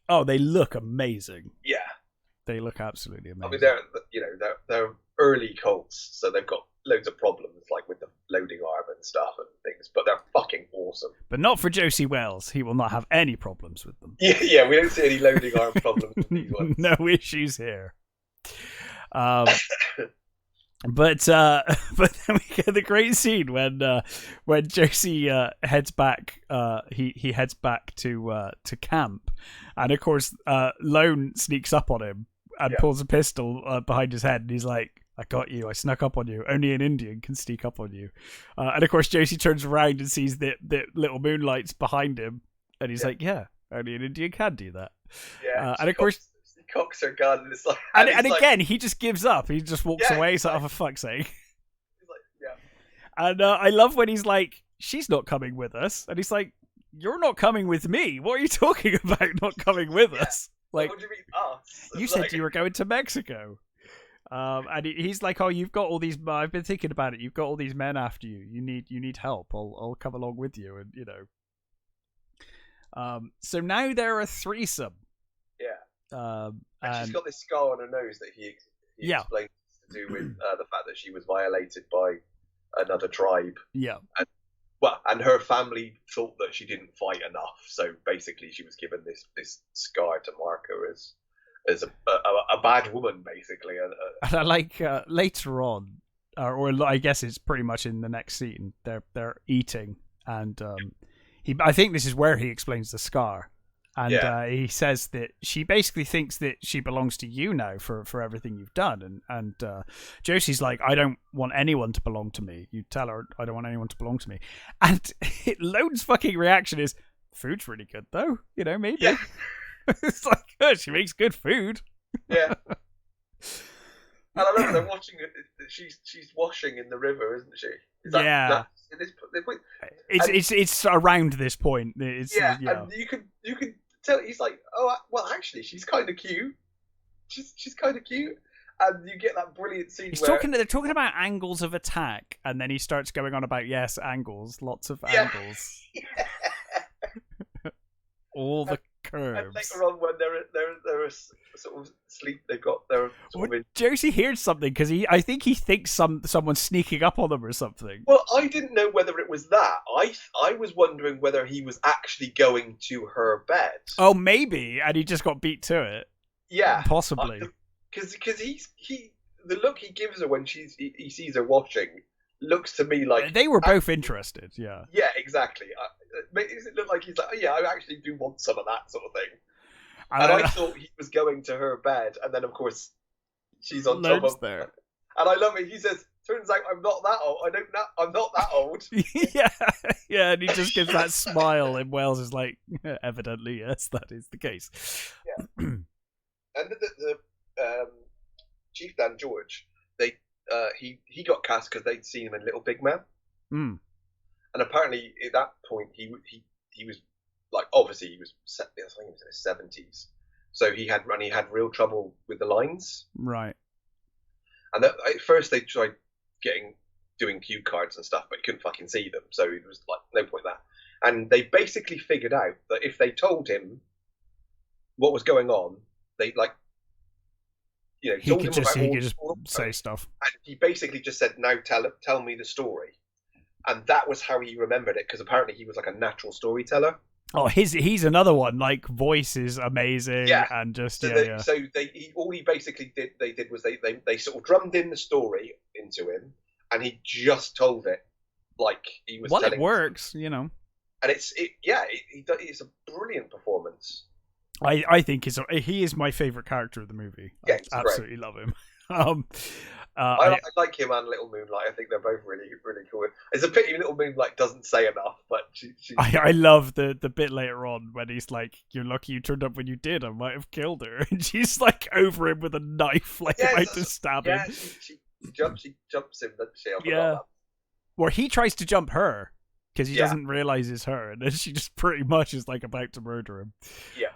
Oh, they look amazing. Yeah, they look absolutely amazing. I mean, they're early Colts, so they've got loads of problems, like with the loading arm and stuff and things, but they're fucking awesome. But not for Josey Wales. He will not have any problems with them. Yeah, we don't see any loading arm problems with these ones. No issues here. But then we get the great scene when Josey heads back. He heads back to camp, and of course, Lone sneaks up on him and pulls a pistol behind his head, and he's like, I got you. I snuck up on you. Only an Indian can sneak up on you. And of course, Josey turns around and sees that Little Moonlight's behind him. And he's like, yeah, only an Indian can do that. Yeah. And of course... He cocks her gun. And, it's like, and again, he just gives up. He just walks away. He's like, oh, for fuck's sake. He's like, yeah. And I love when he's like, she's not coming with us. And he's like, you're not coming with me. What are you talking about, not coming with us? Like, what do you mean us? You said you were going to Mexico. And he's like, oh, you've got all these... I've been thinking about it. You've got all these men after you. You need help. I'll come along with you. And, So now they're a threesome. Yeah. And she's got this scar on her nose that he explains to do with the fact that she was violated by another tribe. Yeah. And her family thought that she didn't fight enough, so basically she was given this scar to mark her as a bad woman, basically. And I like later on, or I guess it's pretty much in the next scene. They're eating, and I think this is where he explains the scar, and he says that she basically thinks that she belongs to you now for everything you've done, and Josie's like, I don't want anyone to belong to me. You tell her I don't want anyone to belong to me, and Lone's fucking reaction is, food's really good though, maybe. Yeah. It's like, oh, she makes good food. Yeah. And I remember they're watching it. She's washing in the river, isn't she? It's around this point. And you could tell he's like, oh, well, actually, she's kind of cute. She's kind of cute, and you get that brilliant scene. They're talking about angles of attack, and then he starts going on about angles, lots of angles, all the curves. And later on, when they're sort of asleep, Josie hears something because I think he thinks someone's sneaking up on them or something. Well, I didn't know whether it was that. I was wondering whether he was actually going to her bed. Oh, maybe, and he just got beat to it. Yeah, possibly. Because the look he gives her when he sees her washing looks to me like they were both interested. Yeah. Yeah, exactly. Makes it look like he's like, oh yeah, I actually do want some of that sort of thing. And I thought he was going to her bed, and then of course she's on top of there. And I love it. He says, "Turns out I'm not that old. I'm not that old." yeah, and he just gives that smile, and Wales is like, evidently, yes, that is the case. Yeah. And the Chief Dan George, he got cast because they'd seen him in Little Big Man. Mm. And apparently, at that point, he was like, obviously, he was, I think he was in his 70s, so he had real trouble with the lines. Right. And at first, they tried doing cue cards and stuff, but he couldn't fucking see them, so it was like no point in that. And they basically figured out that if they told him what was going on, they he could just say stuff. And he basically just said, "Now tell me the story." And that was how he remembered it, because apparently he was like a natural storyteller. Oh, he's another one. Like, voice is amazing, and just So all he basically did was they sort of drummed in the story into him, and he just told it like he was. Well, it works, And it's a brilliant performance. I think he is my favorite character of the movie. Yeah, I absolutely love him. I like him and Little Moonlight. I think they're both really, really cool. It's a pity Little Moonlight doesn't say enough, but I love the bit later on when he's like, "You're lucky you turned up when you did. I might have killed her," and she's like over him with a knife, like about to stab him. She jumps him, doesn't she? Yeah. Or he tries to jump her because he doesn't realize it's her, and then she just pretty much is like about to murder him. Yeah.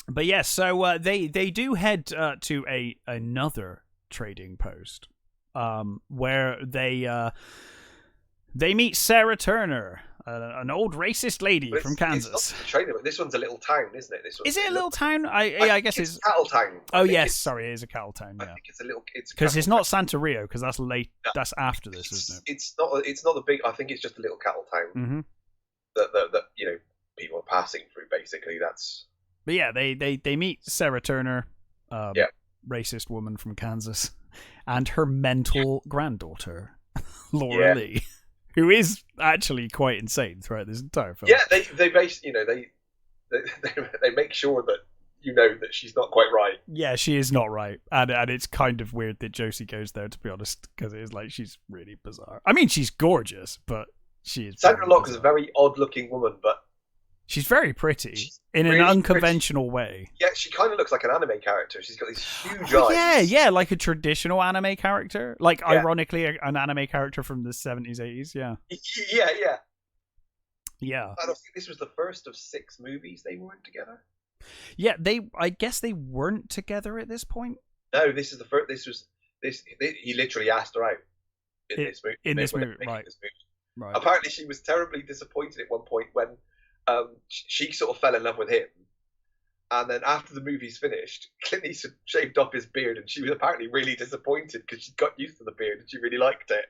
But yes, so they do head to another trading post, where they meet Sarah Turner, an old racist lady from Kansas. It's not trading, this one's a little town, isn't it? Is it a little town? I guess it's cattle town. Sorry, it is a cattle town. Yeah, I think it's a little. It's because it's not Santa Rio, because that's late. No, that's after this, isn't it? It's not the big. I think it's just a little cattle town. Mm-hmm. That people are passing through. Basically, that's. But yeah, they meet Sarah Turner, racist woman from Kansas, and her mental granddaughter, Laura Lee, who is actually quite insane throughout this entire film. Yeah, they make sure that that she's not quite right. Yeah, she is not right, and it's kind of weird that Josie goes there, to be honest, because it is like she's really bizarre. I mean, she's gorgeous, but she is. Sandra Locke is a very odd-looking woman, but. She's very pretty in an unconventional way. Yeah, she kind of looks like an anime character. She's got these huge eyes. Yeah, like a traditional anime character. Like, ironically, an anime character from the 70s, 80s, yeah. Yeah. I don't think this was the first of 6 movies they weren't together. Yeah, I guess they weren't together at this point. No, this is the first. He literally asked her out in this movie. Right. Apparently, she was terribly disappointed at one point when. She sort of fell in love with him, And then after the movie's finished, Clint Eastwood shaved off his beard, and she was apparently really disappointed because she got used to the beard and she really liked it.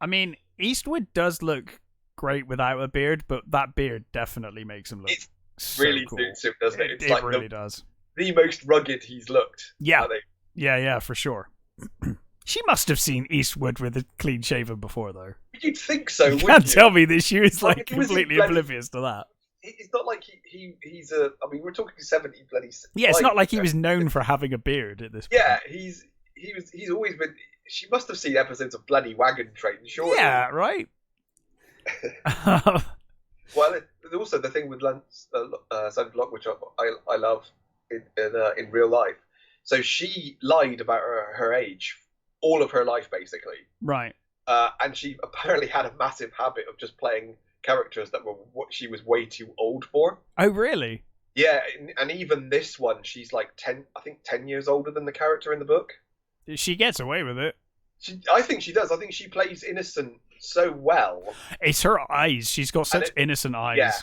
I mean, Eastwood does look great without a beard, but that beard definitely makes him look so really cool. suits him, doesn't it? It's It like really does. The most rugged he's looked. Yeah. I think. Yeah, for sure. She must have seen Eastwood with a clean shaven before, though. You'd think so, You wouldn't can't you? tell me that she was like He was completely bloody- oblivious to that. It's not like he's a. I mean, we're talking 70 bloody. Yeah, it's not like he was known for having a beard at this point. Yeah, he's always been. She must have seen episodes of bloody Wagon Train, surely. Yeah, right. Well, also the thing with Sandra Block, which I love in real life. So she lied about her age all of her life, basically. Right. And she apparently had a massive habit of just playing characters that were what she was way too old for. Oh, really? Yeah, and even this one, she's like 10 years older than the character in the book. She gets away with it. I think she does. I think she plays innocent so well. It's her eyes. She's got such innocent eyes. Yeah.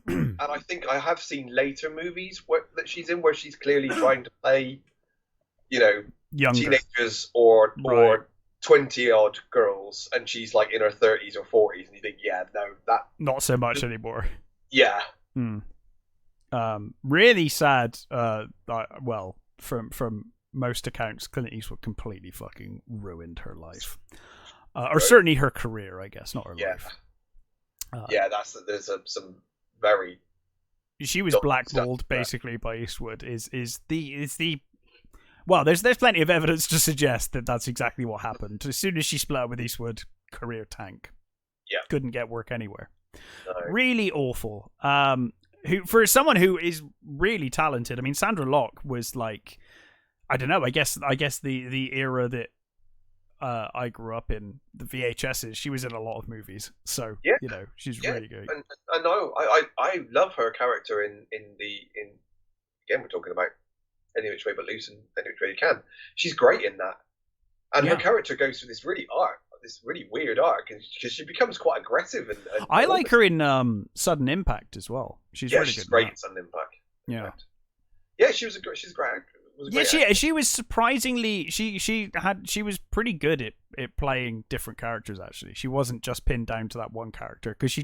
And I think I have seen later movies that she's in where she's clearly trying to play, Younger. teenagers or Right. 20-odd girls, and she's like in her 30s or 40s, and you think, yeah, no, that... Not so much anymore. Yeah. Really sad. Well, from most accounts, Clint Eastwood completely fucking ruined her life. Or certainly her career, I guess, not her life. Yeah, there's some very... She was blackballed basically by Eastwood. Is the well, there's plenty of evidence to suggest that that's exactly what happened. As soon as she split up with Eastwood, career tank. Yeah, couldn't get work anywhere. No. Really awful. For someone who is really talented. I mean, Sandra Locke was like, I don't know. I guess the era that I grew up in, the VHSs. She was in a lot of movies, so she's really good. And I know I love her character in again, we're talking about Any Which Way But Loose and Any Which Way You Can. She's great in that, and her character goes through this really weird arc, because she becomes quite aggressive. And I like her in Sudden Impact as well. She's really she's good. Great in Sudden Impact. Yeah, she's great actor. She was surprisingly she was pretty good at playing different characters. Actually, she wasn't just pinned down to that one character, because she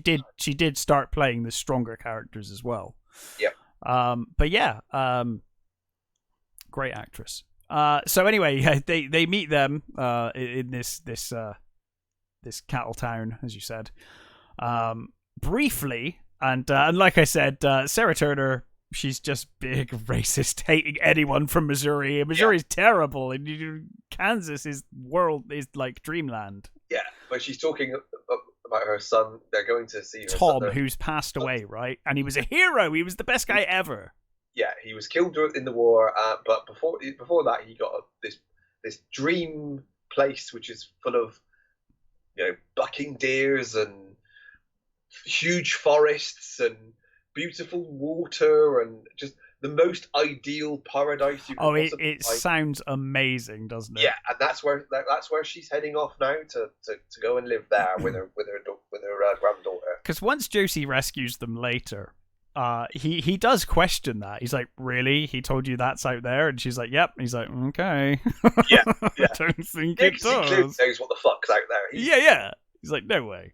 did start playing the stronger characters as well. Yeah. Great actress. So anyway, they meet them in this cattle town, as you said, briefly, and like I said, Sarah Turner. She's just big, racist, hating anyone from Missouri. Missouri's terrible, and Kansas is like dreamland. Yeah, but she's talking about her son. They're going to see her Tom, son, who's passed away, right? And he was a hero. He was the best guy ever. Yeah, he was killed in the war, but before that, he got this dream place, which is full of bucking deers and huge forests and beautiful water and just the most ideal paradise you can possibly it sounds amazing, doesn't it? Yeah, and that's where she's heading off now to go and live there with her granddaughter. Because once Josie rescues them later, he does question that. He's like, "Really? He told you that's out there?" And she's like, "Yep." And he's like, "Okay." Yeah. I don't think it does. He clearly knows what the fuck's out there. He's like, "No way."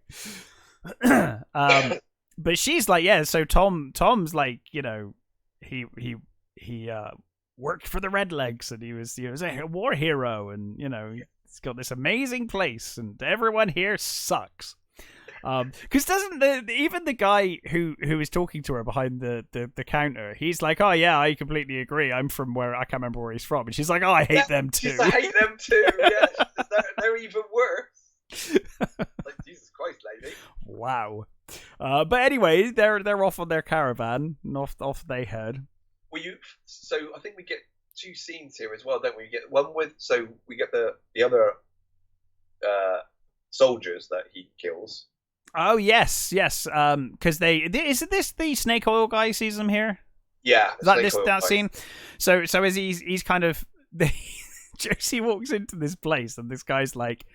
But she's like, yeah. So Tom's like, he worked for the Redlegs, and he was a war hero, and he's got this amazing place, and everyone here sucks. Because doesn't even the guy who is talking to her behind the counter, he's like, oh yeah, I completely agree. I'm from where I can't remember where he's from, and she's like, oh, I hate them too. I hate them too. Yeah, they're even worse. Like, Jesus Christ, lady. Wow. But anyway, they're off on their caravan, and off they head. So I think we get two scenes here as well, don't we? We get one we get the other soldiers that he kills. Oh yes. Because isn't this the snake oil guy sees them here? Yeah. That scene. So as he's kind of Josie walks into this place, and this guy's like,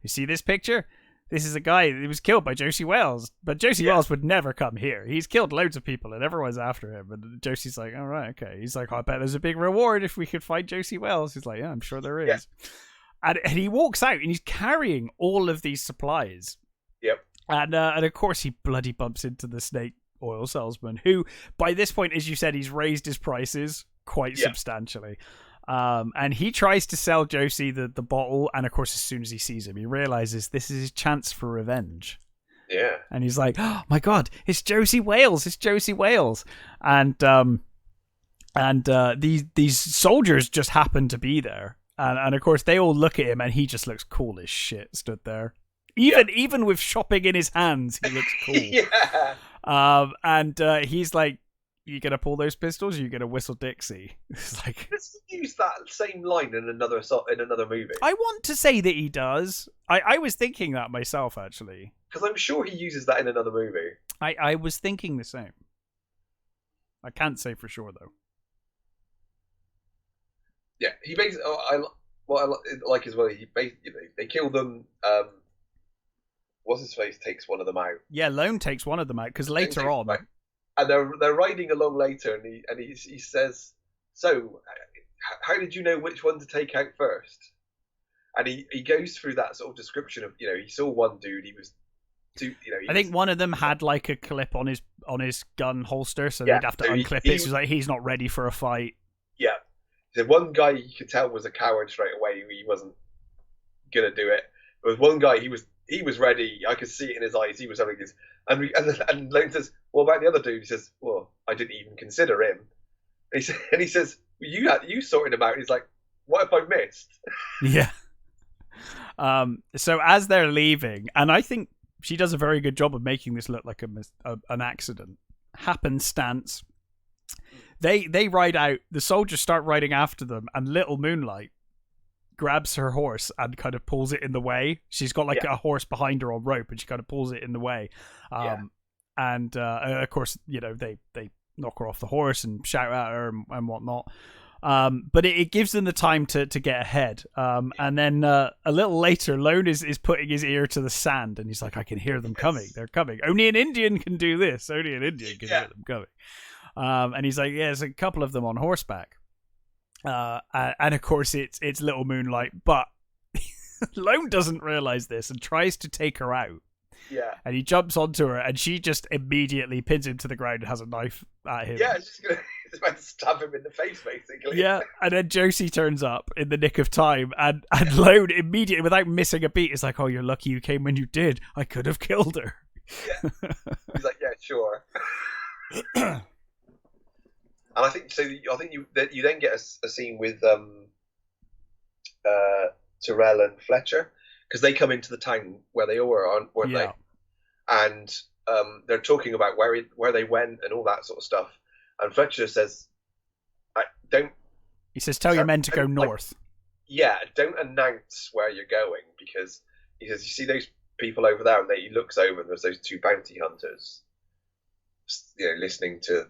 "You see this picture? this is a guy who was killed by Josey Wales, but Josey Wales would never come here. He's killed loads of people, and everyone's after him. And Josey's like, all right, okay. He's like, I bet there's a big reward if we could find Josey Wales. He's like, yeah, I'm sure there is. Yeah. And he walks out, and he's carrying all of these supplies. Yep. And of course, he bloody bumps into the snake oil salesman, who, by this point, as you said, he's raised his prices quite substantially. And he tries to sell Josey the bottle, and of course, as soon as he sees him, he realizes this is his chance for revenge. Yeah. And he's like, oh my god, it's Josey Wales, it's Josey Wales. And these soldiers just happen to be there. And of course, they all look at him, and he just looks cool as shit, stood there. Even with shopping in his hands, he looks cool. And he's like, you gonna pull those pistols? Or you gonna whistle Dixie? It's like, let's use that same line in another movie. I want to say that he does. I was thinking that myself, actually, because I'm sure he uses that in another movie. I was thinking the same. I can't say for sure though. Yeah, he basically. I like as well. They kill them. What's his face takes one of them out. Yeah, Lone takes one of them out because later on. And they're riding along later, and he says, "So, how did you know which one to take out first?" And he goes through that sort of description of, he saw one dude, he was two, I think one of them had like a clip on his gun holster, so they'd have to unclip it. So like he's not ready for a fight. Yeah, the one guy you could tell was a coward straight away. He wasn't gonna do it. There was one guy he was ready. I could see it in his eyes. He was having this. And Lone says, "What about the other dude?" He says, "Well, I didn't even consider him." And he says, well, you sorted him out. And he's like, "What have I missed?" Yeah. So as they're leaving, and I think she does a very good job of making this look like an accident, happenstance. They ride out. The soldiers start riding after them, and Little Moonlight grabs her horse and kind of pulls it in the way. She's got like a horse behind her on rope, and she kind of pulls it in the way. And of course, they knock her off the horse and shout at her and whatnot. But it gives them the time to get ahead. And then a little later, Lone is putting his ear to the sand, and he's like, I can hear them coming. They're coming. Only an Indian can do this. Only an Indian can hear them coming. And he's like, yeah, there's a couple of them on horseback. And of course it's Little Moonlight, but Lone doesn't realize this and tries to take her out. Yeah. And he jumps onto her, and she just immediately pins him to the ground and has a knife at him. Yeah, she's about to stab him in the face, basically. Yeah, and then Josey turns up in the nick of time, and Lone immediately, without missing a beat, is like, "Oh, you're lucky you came when you did. I could have killed her." Yeah. He's like, "Yeah, sure." And I think so. I think you then get a scene with Terrell and Fletcher, because they come into the town where they all were, weren't they? And they're talking about where they went and all that sort of stuff. And Fletcher says, He says, "Tell your men to go north." Don't announce where you're going, because he says, "You see those people over there?" And he looks over, and there's those two bounty hunters. Listening to,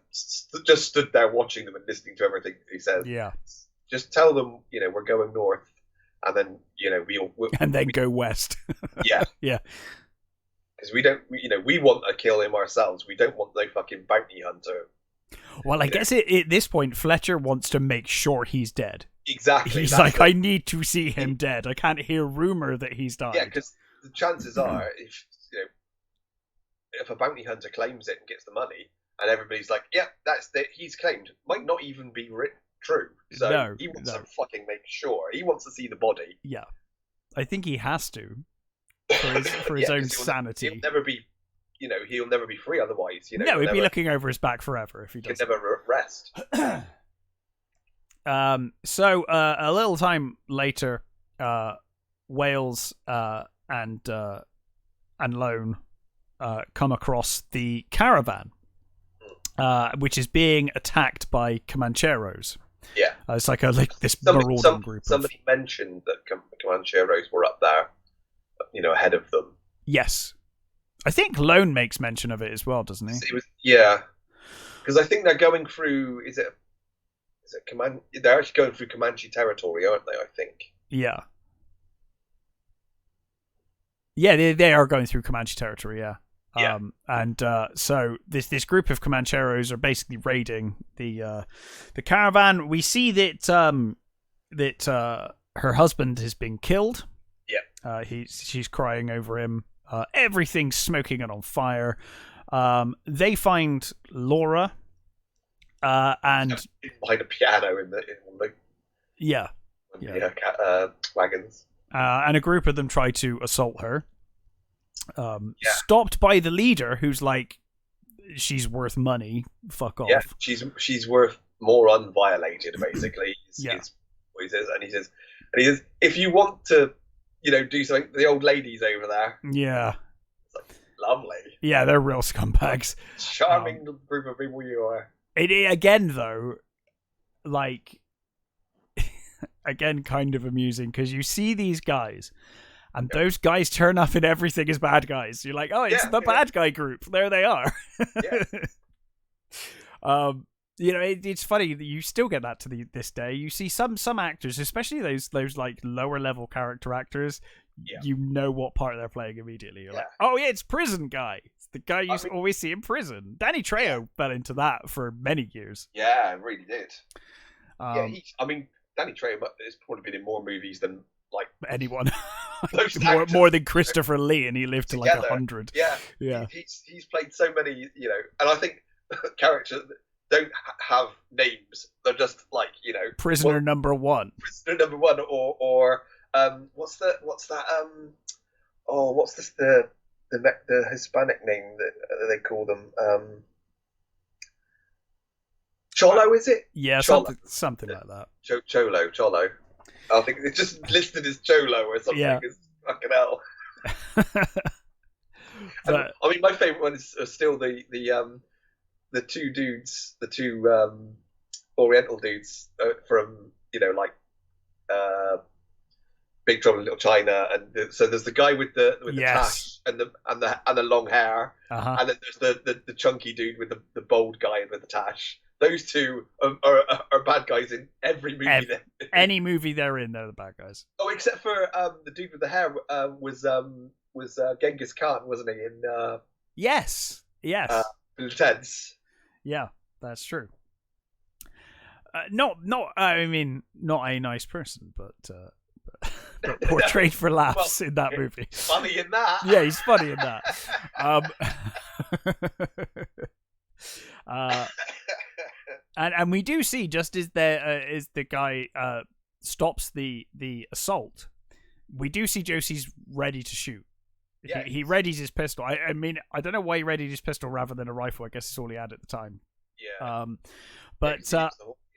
just stood there watching them and listening to everything he says. Yeah. Just tell them, we're going north, and then, we'll go west. Yeah. Yeah. Because we want to kill him ourselves. We don't want no fucking bounty hunter. Well, I guess at this point, Fletcher wants to make sure he's dead. Exactly. He's like, I need to see him dead. I can't hear rumor that he's died. Yeah, because the chances are, if a bounty hunter claims it and gets the money, and everybody's like, "Yeah, that's it, he's claimed," might not even be true. So he wants to fucking make sure. He wants to see the body. Yeah, I think he has to for his own sanity. He'll never be, he'll never be free otherwise. No, he'd be looking over his back forever if he doesn't. He can never rest. So a little time later, Wales and Lone come across the caravan, which is being attacked by Comancheros. Yeah, it's like this marauding group. Somebody mentioned that Comancheros were up there, ahead of them. Yes, I think Lone makes mention of it as well, doesn't he? Because I think they're going through. Is it Comanche? They're actually going through Comanche territory, aren't they? I think. Yeah. Yeah, they are going through Comanche territory. Yeah. Yeah. So this group of Comancheros are basically raiding the caravan. We see that her husband has been killed. Yeah. She's crying over him. Everything's smoking and on fire. They find Laura, and behind a piano in one of the wagons. And a group of them try to assault her. Stopped by the leader, who's like, she's worth money. Fuck off. Yeah, she's worth more unviolated, basically. Is what he says, and he says, if you want to, do something, the old ladies over there. Yeah. It's like, lovely. Yeah, they're real scumbags. Charming group of people you are. Again, though, like, again, kind of amusing, because you see these guys. And those guys turn up in everything as bad guys. You're like, oh, it's the bad guy group. There they are. It's funny that you still get that to this day. You see some actors, especially those like lower level character actors. Yeah. You know what part they're playing immediately. You're like, oh yeah, it's prison guy. It's the guy you always see in prison. Danny Trejo fell into that for many years. Yeah, it really did. Danny Trejo has probably been in more movies than like anyone. more than Christopher Lee, and he lived to like 100. Yeah. He's played so many, and I think characters don't have names. They're just like, prisoner number one. Prisoner number one, or what's the Hispanic name that they call them? Cholo, is it? Yeah, Cholo. something like that. Cholo. I think it's just listed as Cholo or something. Yeah. It's fucking hell. My favourite one is still the two dudes, the two Oriental dudes from Big Trouble in Little China, and so there's the guy with the tash and the long hair, and then there's the chunky dude with the bald guy with the tash. Those two are bad guys in every movie. Any movie they're in, they're the bad guys. Oh, except for the dude with the hair was Genghis Khan, wasn't he? In yes. Lieutenants. Yeah, that's true. Not a nice person, but portrayed for laughs in that movie. Funny in that. Yeah, he's funny in that. And we do see, just as the guy stops the assault, we do see Josey's ready to shoot. Yeah, he readies his pistol. I don't know why he readied his pistol rather than a rifle. I guess it's all he had at the time. Yeah. But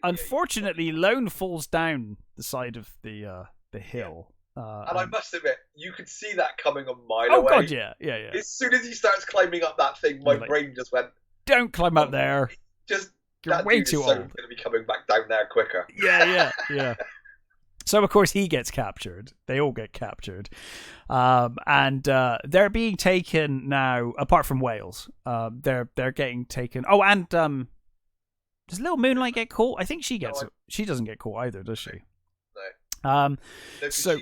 unfortunately, Lone falls down the side of the hill. And I must admit, you could see that coming a mile away. Oh god, yeah. As soon as he starts climbing up that thing, my brain just went, "Don't climb up there. You're way too old. Going to be coming back down there quicker." Yeah. So of course he gets captured. They all get captured, and they're being taken now. Apart from Wales, they're getting taken. Oh, and does Little Moonlight get caught? I think she gets. She doesn't get caught either, does she? No. So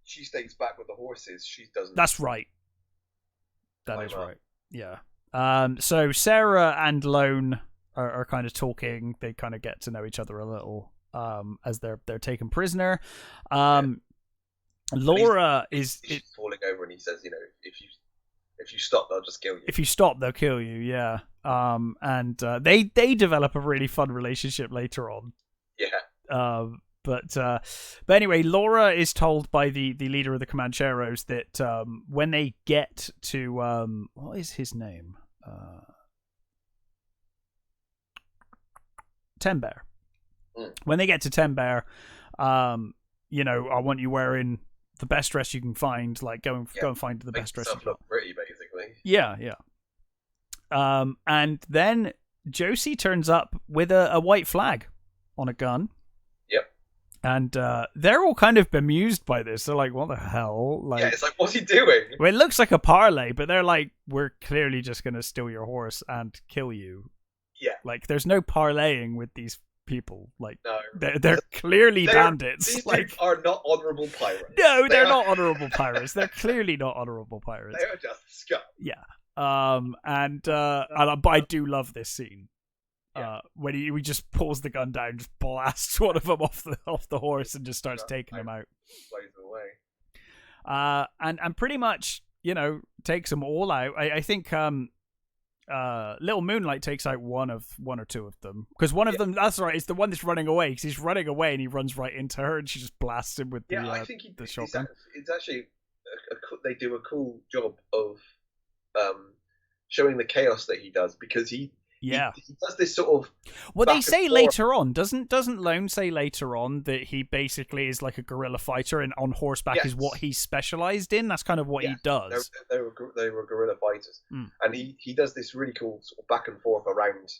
she stays back with the horses. She doesn't. That's right. That is right. Yeah. So Sarah and Lone are kind of talking. They kind of get to know each other a little. As they're taken prisoner. Laura is falling over, and he says, if you stop, they'll just kill you. If you stop, they'll kill you. Yeah. And they develop a really fun relationship later on. Yeah. But anyway, Laura is told by the leader of the Comancheros that when they get to what is his name? Tembear. When they get to Tembear, I want you wearing the best dress you can find. Like, go and find the best dress. Look pretty, basically. Yeah. And then Josey turns up with a white flag on a gun. Yep. And they're all kind of bemused by this. They're like, "What the hell?" Like, yeah, it's like, what's he doing? Well, it looks like a parlay, but they're like, "We're clearly just going to steal your horse and kill you." Yeah. Like, there's no parlaying with these people. Like, No. they're clearly bandits. These like, dudes are not honourable pirates. No, they're not honourable pirates. They're clearly not honourable pirates. They are just scum. Yeah. But I do love this scene. When he just pulls the gun down, just blasts one of them off the horse and just starts taking them out. Blows them away. And pretty much, takes them all out. I think Little Moonlight takes out one or two of them, because one of them, that's right, is the one that's running away, because he's running away and he runs right into her and she just blasts him with I think the shotgun. It's actually they do a cool job of showing the chaos that he does, because he does this sort of. Well, they say later on, doesn't Lone say later on that he basically is like a guerrilla fighter, and on horseback is what he's specialized in. That's kind of what he does. They were guerrilla fighters, and he does this really cool sort of back and forth around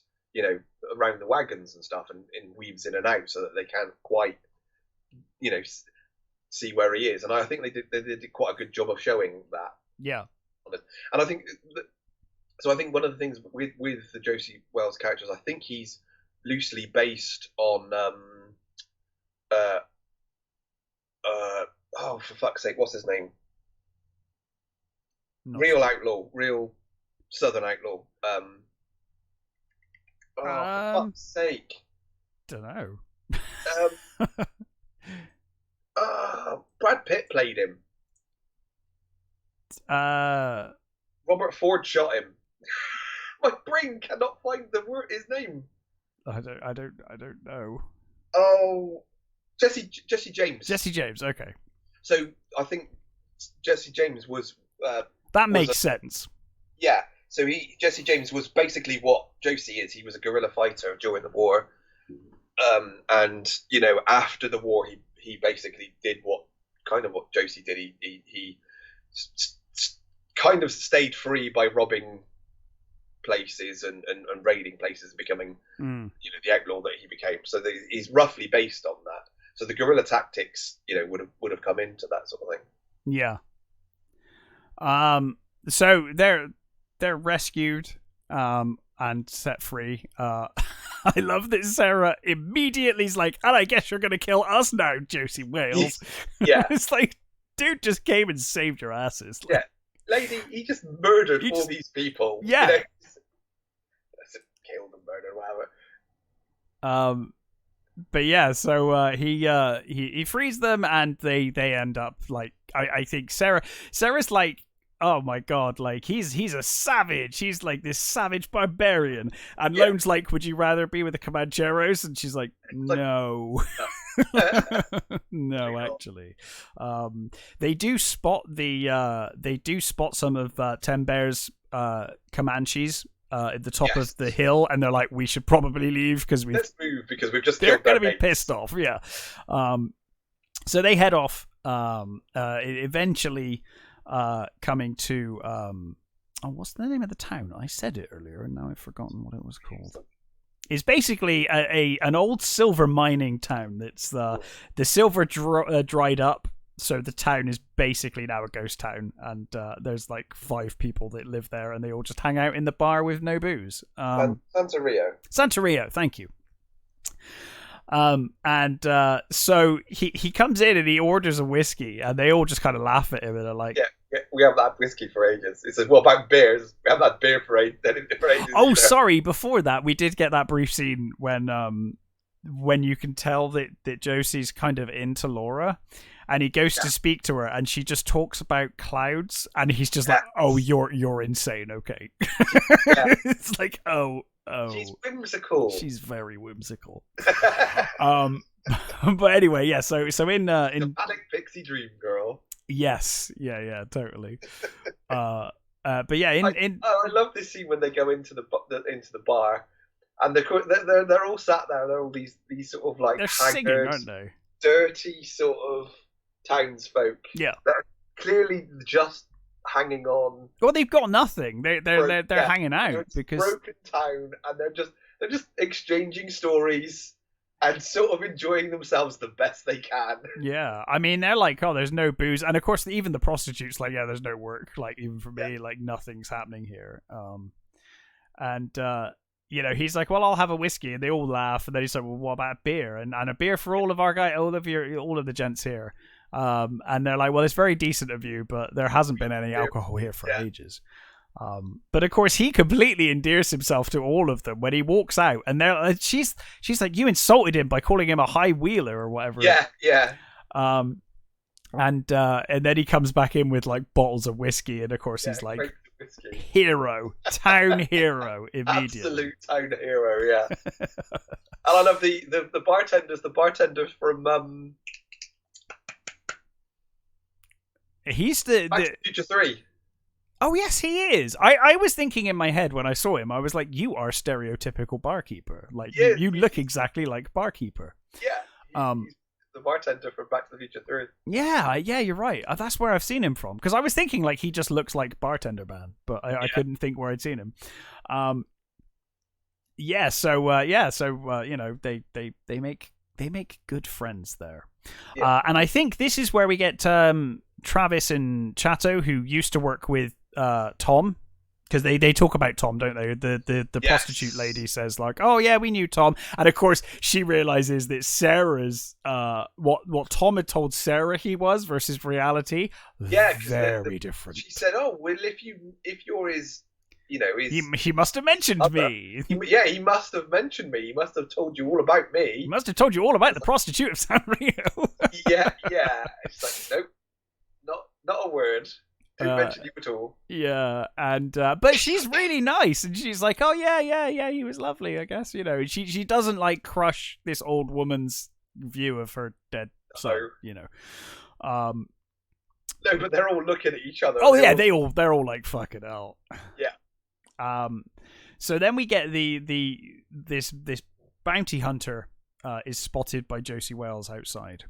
around the wagons and stuff, and weaves in and out so that they can't quite see where he is. And I think they did quite a good job of showing that. Yeah, and I think. So I think one of the things with the Josey Wales characters, I think he's loosely based on oh, for fuck's sake, what's his name? Real Southern outlaw. For fuck's sake. Don't know. Brad Pitt played him. Robert Ford shot him. My brain cannot find his name. I don't know. Oh, Jesse James. Jesse James. Okay. So I think Jesse James was. That makes sense. Yeah. So Jesse James was basically what Josey is. He was a guerrilla fighter during the war, and after the war, he basically did what Josey did. He kind of stayed free by robbing places and raiding places, becoming the outlaw that he became. So he's roughly based on that. So the guerrilla tactics would have come into that sort of thing. Yeah. So they're rescued and set free. I love that Sarah immediately is like, and I guess you're gonna kill us now, Josey Wales. Yeah. It's like, dude just came and saved your asses. Yeah. Lady, he just murdered all these people. Yeah. Killed and murdered, whatever. But yeah, so he frees them, and they end up like, I think Sarah's like, oh my god, like he's a savage. He's like this savage barbarian. And Lone's like, would you rather be with the Comancheros? And she's like, no. No, actually. They do spot some of Ten Bear's Comanches at the top of the hill, and they're like, we should probably leave because let's move because we've just they're going to be pissed off. Yeah. So they head off. Eventually, coming to what's the name of the town? I said it earlier, and now I've forgotten what it was called. It's basically an old silver mining town. That's the silver dried up, so the town is basically now a ghost town, and there's like 5 people that live there, and they all just hang out in the bar with no booze. Santa Rio, thank you. So he comes in and he orders a whiskey, and they all just kind of laugh at him and are like, yeah, we have that whiskey for ages. He says, what about beers? We have that beer for ages. Oh, sorry, before that we did get that brief scene when you can tell that Josey's kind of into Laura, and he goes to speak to her, and she just talks about clouds, and he's just like, oh, you're insane, okay. It's like, oh, she's whimsical. She's very whimsical. But anyway, yeah. So in panic pixie dream girl. Yes, yeah, totally. But yeah, I love this scene when they go into the bar, and they're all sat there. They're all these sort of like they're singing, aren't they? Dirty sort of townsfolk. Yeah, they're clearly just hanging on. Well, they've got nothing. They're hanging out because broken town, and they're just exchanging stories and sort of enjoying themselves the best they can. Yeah, I mean, they're like, oh, there's no booze, and of course, even the prostitutes like, yeah, there's no work. Like, even for me, like nothing's happening here. And he's like, well, I'll have a whiskey, and they all laugh, and then he's like, well, what about a beer? And a beer for all of our all of the gents here. And they're like, well, it's very decent of you, but there hasn't been any alcohol here for ages. But of course, he completely endears himself to all of them when he walks out, and she's like, you insulted him by calling him a high wheeler or whatever. Yeah. And then he comes back in with like bottles of whiskey, and of course he's like town hero immediately. Absolute town hero, yeah. And I love the bartenders. The bartenders from he's Back to the Future 3. Oh yes, he is. I was thinking in my head when I saw him, I was like, you are stereotypical barkeeper. Like you look exactly like barkeeper. Yeah. He's the bartender from Back to the Future 3. Yeah, you're right. That's where I've seen him from. Because I was thinking like he just looks like bartender man, but I couldn't think where I'd seen him. They make good friends there. Yeah. And I think this is where we get Travis and Chato, who used to work with Tom, because they talk about Tom, don't they? The prostitute lady says like, oh yeah, we knew Tom, and of course she realizes that Sarah's what Tom had told Sarah he was versus reality, very different. She said, oh well, if you're his, he must have mentioned me. He must have mentioned me. He must have told you all about me. He must have told you all about the prostitute of San Rio. yeah. It's like, nope, not a word. Didn't mention you at all. Yeah, and but she's really nice, and she's like, oh yeah, he was lovely, I guess. She doesn't like crush this old woman's view of her dead son. No, but they're all looking at each other. Oh yeah, they're all like, fucking hell. Yeah. So then we get this bounty hunter is spotted by Josey Wales outside.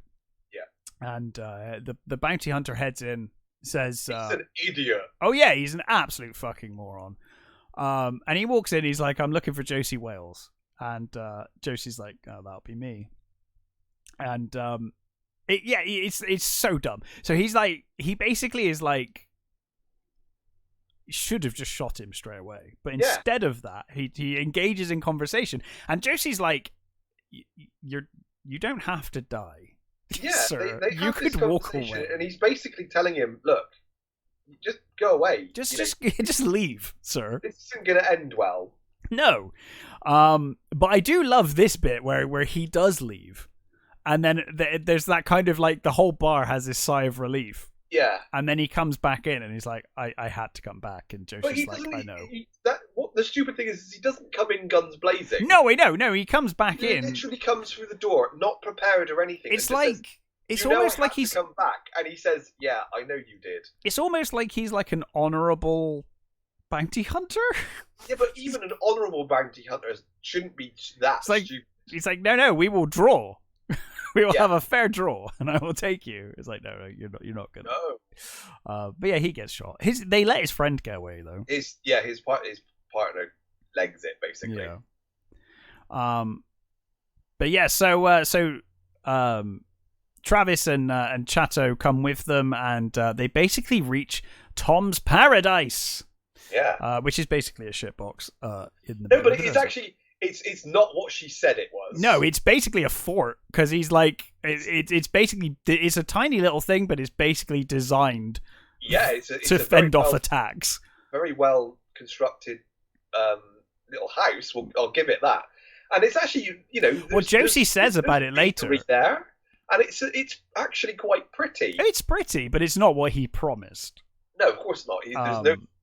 Yeah. And the bounty hunter heads in, says he's an idiot. Oh yeah, he's an absolute fucking moron. And he walks in, he's like, I'm looking for Josey Wales. And Josey's like, oh, that'll be me. And it's so dumb. So he basically is like, should have just shot him straight away, but instead of that, he engages in conversation, and Josey's like, you don't have to die. Yeah, sir, they you could walk away. And he's basically telling him, look, just go away. Just leave, sir. This isn't going to end well. No. But I do love this bit where he does leave. And then there's that kind of like, the whole bar has this sigh of relief. Yeah. And then he comes back in and he's like, I had to come back. And Josie's like, I know. What the stupid thing is he doesn't come in guns blazing. No, he comes back in. He literally comes through the door, not prepared or anything. It's like, says, it's almost like he's come back, and he says, yeah, I know you did. It's almost like he's like an honourable bounty hunter. Yeah, but even an honourable bounty hunter shouldn't be that stupid. He's like, no, we will draw. We will have a fair draw, and I will take you. It's like, no, you're not gonna. No. But yeah, he gets shot. They let his friend get away though. His partner legs it basically. Yeah. But yeah, so Travis and Chato come with them, and they basically reach Tom's paradise. Yeah. Which is basically a shitbox. In the but it's actually. It's not what she said it was. No, it's basically a fort, because he's like, it's basically, it's a tiny little thing, but it's basically designed to fend off attacks. Very well constructed little house, I'll give it that. And it's actually, what Josey says about it later. There, and it's actually quite pretty. It's pretty, but it's not what he promised. No, of course not.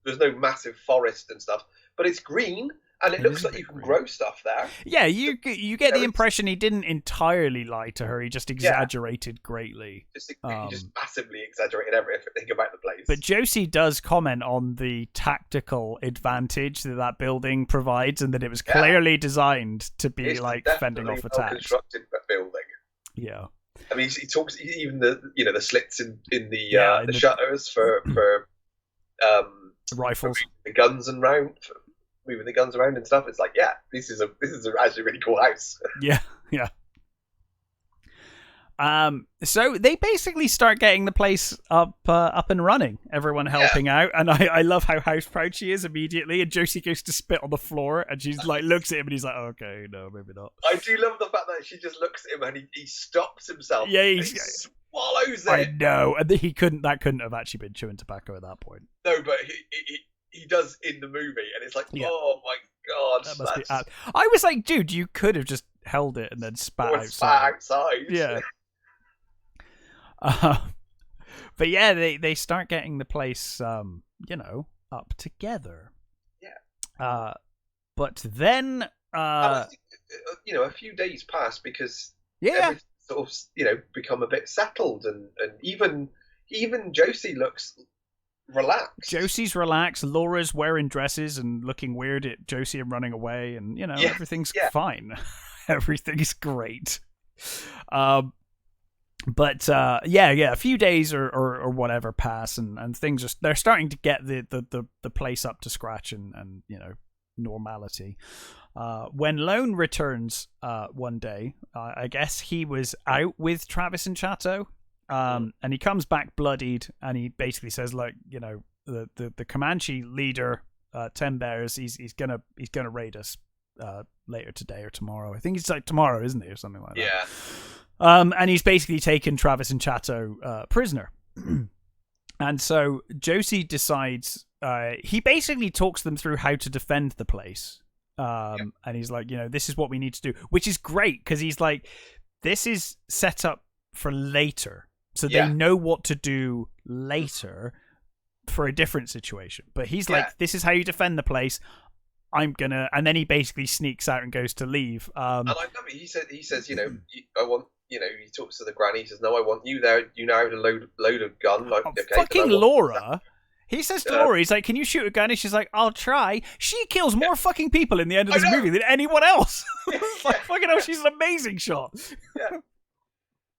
There's no massive forest and stuff, but it's green. And it looks like you can grow stuff there. Yeah, you get the impression he didn't entirely lie to her. He just exaggerated greatly. He just massively exaggerated everything about the place. But Josey does comment on the tactical advantage that building provides, and that it was clearly designed to be like fending off attacks. Constructed building. Yeah. I mean, he talks even the slits in the shutters for rifles, for the guns and round. Moving the guns around and stuff. It's like, this is actually a really cool house. Yeah. So they basically start getting the place up and running. Everyone helping out, and I love how house proud she is immediately. And Josie goes to spit on the floor, and she's like looks at him, and he's like, "Okay, no, maybe not." I do love the fact that she just looks at him and he stops himself. Yeah, he swallows it. I know, and he couldn't. That couldn't have actually been chewing tobacco at that point. No, but he does in the movie, and it's like, oh my god, that must be. I was like, dude, you could have just held it and then spat outside. Yeah. But yeah, they start getting the place, up together. Yeah. But then, a few days pass because everything's sort of, become a bit settled, and even Josie looks relaxed. Josie's relaxed. Laura's wearing dresses and looking weird at Josie and running away, and everything's fine. Everything's great. But a few days or whatever pass, and things they're starting to get the place up to scratch and normality. When Lone returns one day, I guess he was out with Travis and Chateau, and he comes back bloodied, and he basically says, like, the Comanche leader, 10 Bears, he's gonna raid us later today or tomorrow. I think it's like tomorrow, isn't it, or something like that. Yeah. And he's basically taken Travis and Chateau prisoner. And so Josie decides, he basically talks them through how to defend the place. And he's like, this is what we need to do, which is great, because he's like, this is set up for later. So they know what to do later for a different situation. But he's like, this is how you defend the place. And then he basically sneaks out and goes to leave. And I love it. He says, I want, he talks to the granny. He says, no, I want you there. You know how to load a gun. Like, okay, fucking Laura. He says to Laura, he's like, can you shoot a gun? And she's like, I'll try. She kills more fucking people in the end of this movie than anyone else. Like, fucking hell, she's an amazing shot. Yeah.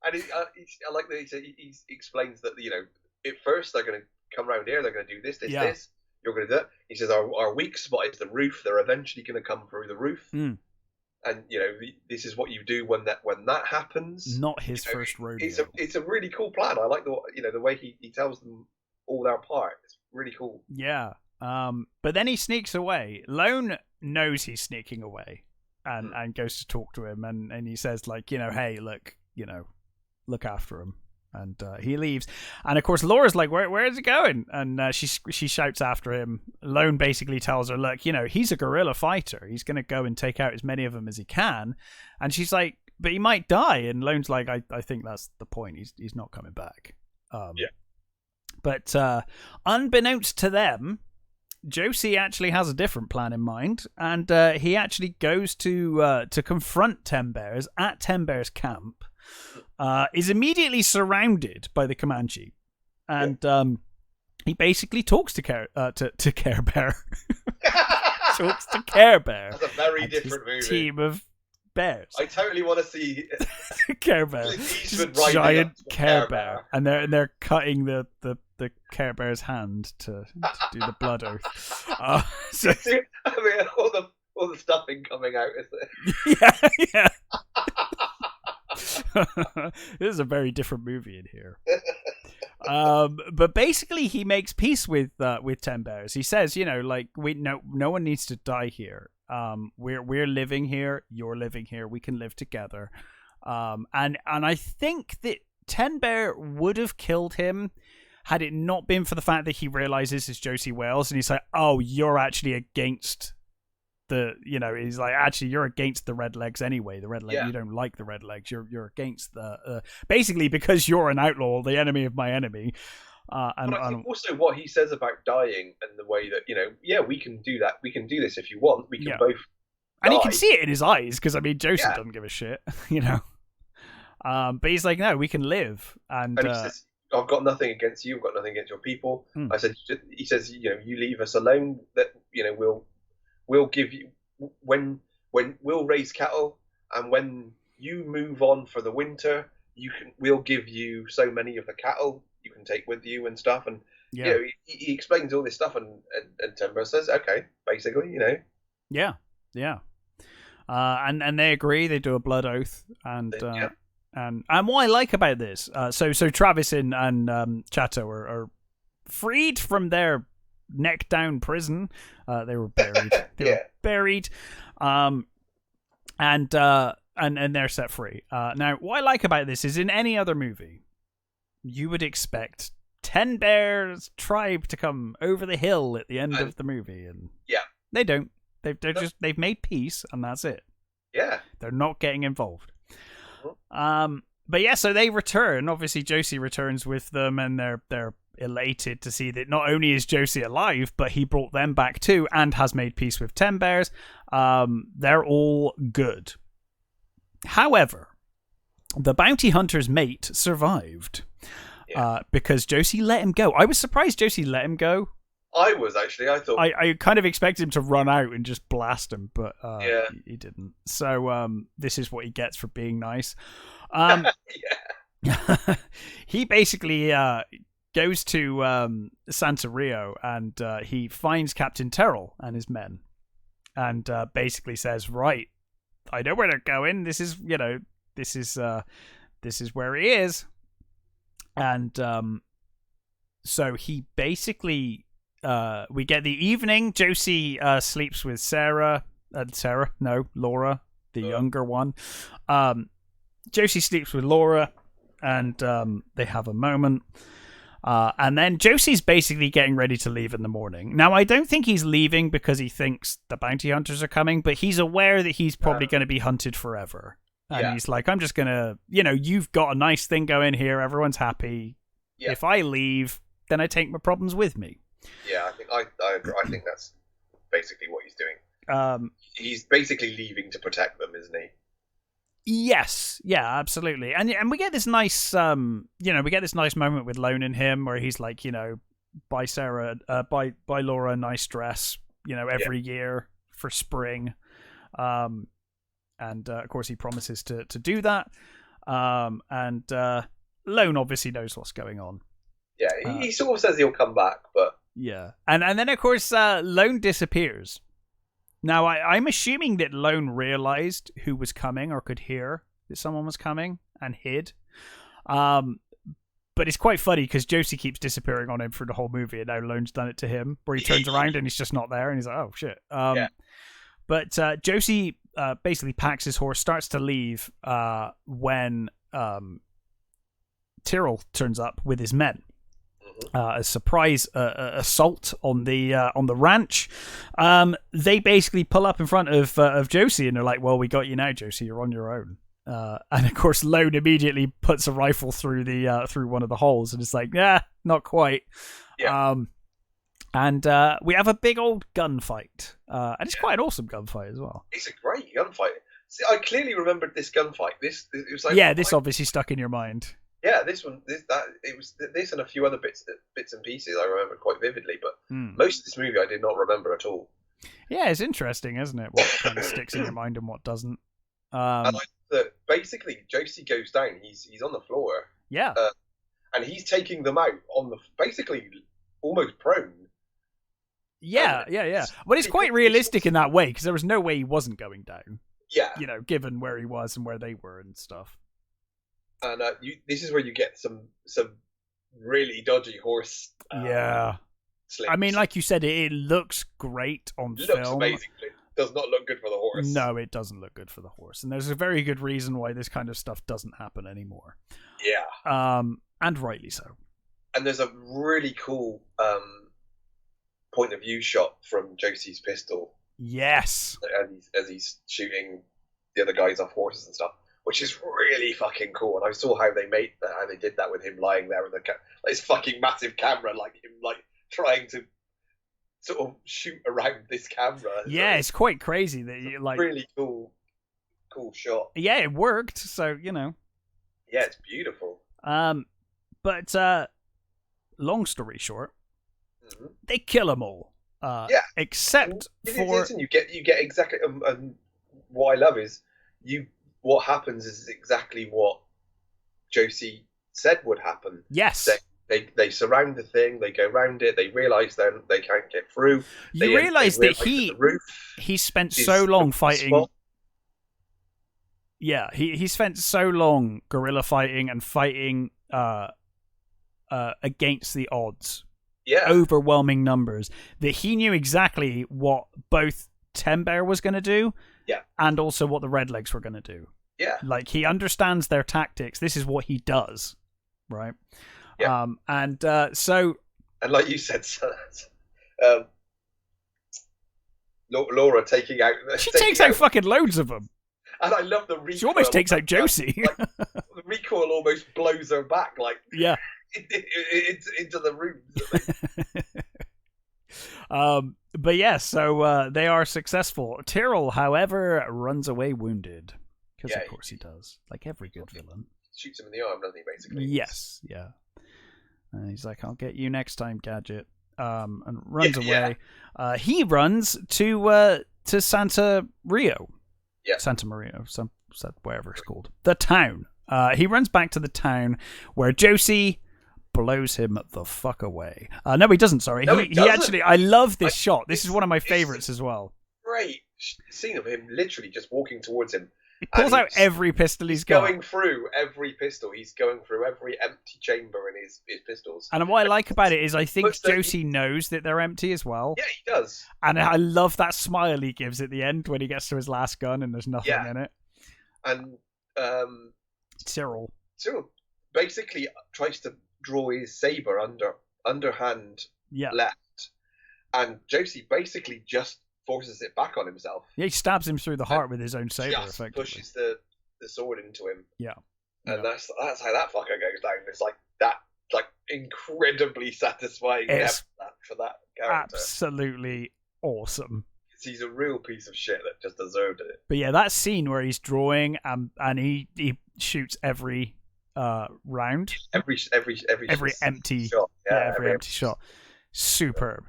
And I like that he explains that, at first they're going to come around here, they're going to do this. You're going to do that. He says, our weak spot is the roof. They're eventually going to come through the roof. And, this is what you do when that happens. Not his first rodeo. It's a really cool plan. I like the way he tells them all their part. It's really cool. Yeah. But then he sneaks away. Lone knows he's sneaking away and goes to talk to him. And he says, like, hey, look, look after him. And he leaves. And of course, Laura's like, where is he going? And she shouts after him. Lone basically tells her, look, he's a guerrilla fighter. He's going to go and take out as many of them as he can. And she's like, but he might die. And Lone's like, I think that's the point. He's not coming back. But unbeknownst to them, Josie actually has a different plan in mind. And he actually goes to confront 10 Bears at 10 Bears camp. Is immediately surrounded by the Comanche, and he basically talks to Care Bear. Talks to Care Bear. That's a very different movie. Team of bears. I totally want to see Care Bear, giant Care Bear, and they're cutting the Care Bear's hand to do the blood oath. All the stuffing coming out, is it? Yeah. This is a very different movie in here. But basically he makes peace with 10 Bears. He says, no one needs to die here. We're living here, you're living here, we can live together. And I think that 10 Bear would have killed him had it not been for the fact that he realizes it's Josey Wales, and he's like, oh, you're actually against he's like, actually, you're against the Redlegs anyway. The Redlegs, you don't like the Redlegs. You're against the basically because you're an outlaw, the enemy of my enemy. But I think also what he says about dying and the way that we can do that. We can do this if you want. We can both. And he can see it in his eyes because Josie doesn't give a shit, But he's like, no, we can live. And he says, I've got nothing against you. I've got nothing against your people. He says, you leave us alone. That we'll give you when we'll raise cattle, and when you move on for the winter, we'll give you so many of the cattle you can take with you and stuff. And he explains all this stuff, and Timber says, okay, basically, and they agree. They do a blood oath, and And what I like about this, so Travis and Chato are freed from their neck down prison. They were buried. They were buried. And they're set free. Now, what I like about this is in any other movie, you would expect 10 bears tribe to come over the hill at the end of the movie, and they don't. They've made peace, and that's it. Yeah, they're not getting involved. But yeah, so they return. Obviously, Josey returns with them, and they're elated to see that not only is Josey alive, but he brought them back too, and has made peace with 10 bears. They're all good. However, the bounty hunter's mate survived because Josey let him go. I was surprised Josey let him go. I was actually. I thought I kind of expected him to run out and just blast him, but he didn't. So this is what he gets for being nice. He basically goes to Santa Rio and he finds Captain Terrell and his men, and basically says, "Right, I know where they're going. This is where he is." And so he basically. We get the evening. Josey sleeps with Laura, the younger one. Josey sleeps with Laura, and they have a moment. And then Josey's basically getting ready to leave in the morning. Now, I don't think he's leaving because he thinks the bounty hunters are coming, but he's aware that he's probably going to be hunted forever. And he's like, I'm just going to, you've got a nice thing going here. Everyone's happy. Yeah. If I leave, then I take my problems with me. Yeah, I think that's basically what he's doing. He's basically leaving to protect them, isn't he? Yes, yeah, absolutely. And we get this nice, moment with Lone and him where he's like, buy Laura a nice dress, every year for spring, and of course he promises to do that. And Lone obviously knows what's going on. Yeah, he sort of says he'll come back, but. Yeah, and then of course Lone disappears. Now I'm assuming that Lone realized who was coming or could hear that someone was coming and hid. But it's quite funny because Josey keeps disappearing on him for the whole movie, and now Lone's done it to him, where he turns around and he's just not there, and he's like, oh shit. But Josey basically packs his horse, starts to leave when Tyrrell turns up with his men. A surprise assault on the ranch. They basically pull up in front of Josey, and they're like, "Well, we got you now, Josey. You're on your own." And of course, Lone immediately puts a rifle through through one of the holes, and it's like, "Yeah, not quite." Yeah. And we have a big old gunfight, and it's quite an awesome gunfight as well. It's a great gunfight. See, I clearly remembered this gunfight. It was like this obviously stuck in your mind. Yeah, this and a few other bits and pieces I remember quite vividly, but most of this movie I did not remember at all. Yeah, it's interesting, isn't it? What kind of sticks in your mind and what doesn't. I like that basically Josey goes down. He's on the floor. Yeah, and he's taking them out on basically almost prone. Yeah. Well, it's quite realistic in that way because there was no way he wasn't going down. Yeah, given where he was and where they were and stuff. And this is where you get some really dodgy horse. Slings. I mean, like you said, it looks great on film. It looks amazing. It does not look good for the horse. No, it doesn't look good for the horse. And there's a very good reason why this kind of stuff doesn't happen anymore. Yeah. And rightly so. And there's a really cool point of view shot from Josey's pistol. Yes. As he's shooting the other guys off horses and stuff. Which is really fucking cool, and I saw how they did that with him lying there with this fucking massive camera, like him trying to sort of shoot around this camera. Yeah, it's quite crazy that you really cool shot. Yeah, it worked. So Yeah, it's beautiful. But long story short, they kill them all. Except for you get exactly. What I love is what happens is exactly what Josey said would happen. Yes. They surround the thing, they go around it, they realise then they can't get through. You realise that he spent so long fighting. Yeah, he spent so long guerrilla fighting and fighting against the odds, overwhelming numbers, that he knew exactly what both Tembear was going to do, and also what the Redlegs were going to do. Yeah, like he understands their tactics. This is what he does, right? Yeah. And like you said, Laura taking out. She takes out fucking loads of them. And I love the recoil. She almost takes out Josey. Like, the recoil almost blows her back, like into the room. But yeah, so they are successful. Tyrrell, however, runs away wounded. Because of course he does. Like every good villain. Shoots him in the arm, doesn't he, basically? Yes, yeah. He's like, I'll get you next time, Gadget. And runs away. Yeah. He runs to Santa Rio. Yeah. Santa Maria, wherever it's called. The town. He runs back to the town where Josey blows him the fuck away. No, he doesn't, sorry. No, he actually, I love this shot. This is one of my favorites as well. Great scene of him literally just walking towards him. He pulls out every pistol he's got. Going through every pistol. He's going through every empty chamber in his pistols. And what I like about it is I think Josey knows that they're empty as well. Yeah, he does. And I love that smile he gives at the end when he gets to his last gun and there's nothing in it. And Tyrrell basically tries to draw his saber underhand left. And Josey basically just forces it back on himself. Yeah, he stabs him through the heart with his own saber, just effectively. Pushes the sword into him. Yeah. And that's how that fucker goes down. It's like that, like incredibly satisfying for that character. Absolutely awesome. He's a real piece of shit that just deserved it. But yeah, that scene where he's drawing and he shoots every round, every empty shot, every empty shot, superb.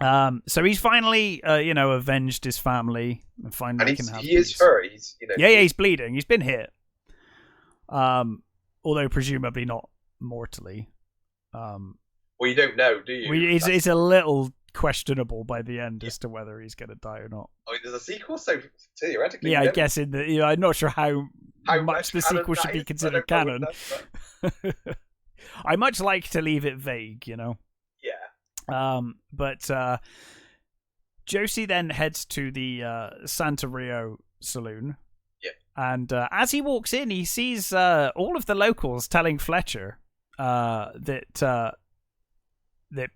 So he's finally, avenged his family and finally can have. He is hurt. He's bleeding. He's been hit. Although presumably not mortally. Well, you don't know, do you? It's a little questionable by the end as to whether he's going to die or not. I mean, there's a sequel, so theoretically. Yeah, I guess I'm not sure how much the sequel should be considered canon. I much like to leave it vague, Yeah. But Josey then heads to the Santa Rio saloon. Yeah. And as he walks in, he sees all of the locals telling Fletcher that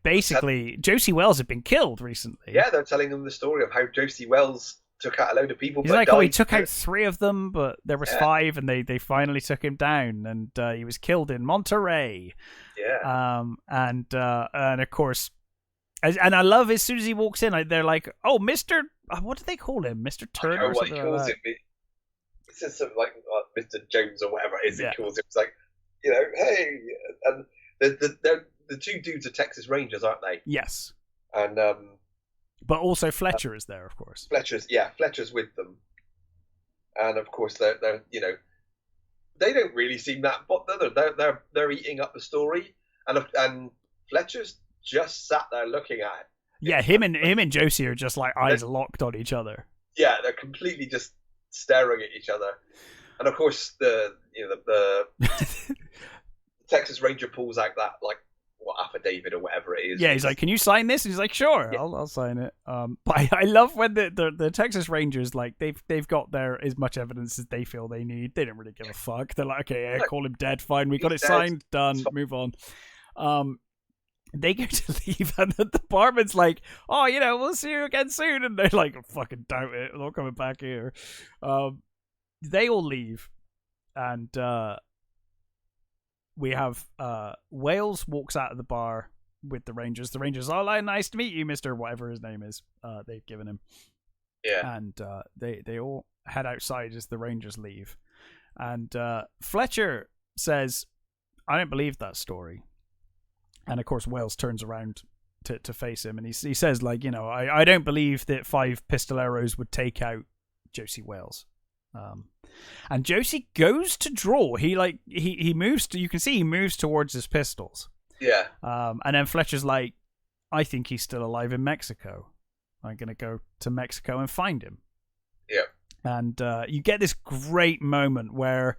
basically Josey Wales had been killed recently. Yeah, they're telling him the story of how Josey Wales took out a load of people. He's like, he took out 3 of them, but there was 5, and they finally took him down, and he was killed in Monterey. Yeah. And of course, and I love as soon as he walks in, they're like, "Oh, Mr. What do they call him, Mr. Turner?" I don't know what he calls him. It says something like Mr. Jones or whatever it is. He calls him. It's like, hey, and the 2 dudes are Texas Rangers, aren't they? Yes. And but also Fletcher is there, of course. Fletcher's with them, and of course they're they don't really seem that bothered. They're eating up the story, and Fletcher's just sat there looking at it. Yeah, him and Josey are just like eyes locked on each other. Yeah, they're completely just staring at each other, and of course the Texas Ranger pulls out that affidavit or whatever it is. Yeah, he's like, "Can you sign this?" And he's like, "Sure, yeah. I'll sign it." But I love when the Texas Rangers, like, they've got as much evidence as they feel they need. They don't really give a fuck. They're like, "Okay, call him dead. Fine, we got it signed, done. Move on." They go to leave, and the barman's like, "Oh, we'll see you again soon." And they're like, "Fucking doubt it. They're not coming back here." They all leave, and we have Wales walks out of the bar with the Rangers. The Rangers are like, "Nice to meet you, Mr. whatever his name is." They've given him. Yeah. And they all head outside as the Rangers leave. And Fletcher says, "I don't believe that story." And of course, Wales turns around to face him, and he says, like, I don't believe that 5 pistoleros would take out Josey Wales. And Josey goes to draw. He moves to. You can see he moves towards his pistols. Yeah. And then Fletcher's like, "I think he's still alive in Mexico. I'm gonna go to Mexico and find him." Yeah. And you get this great moment where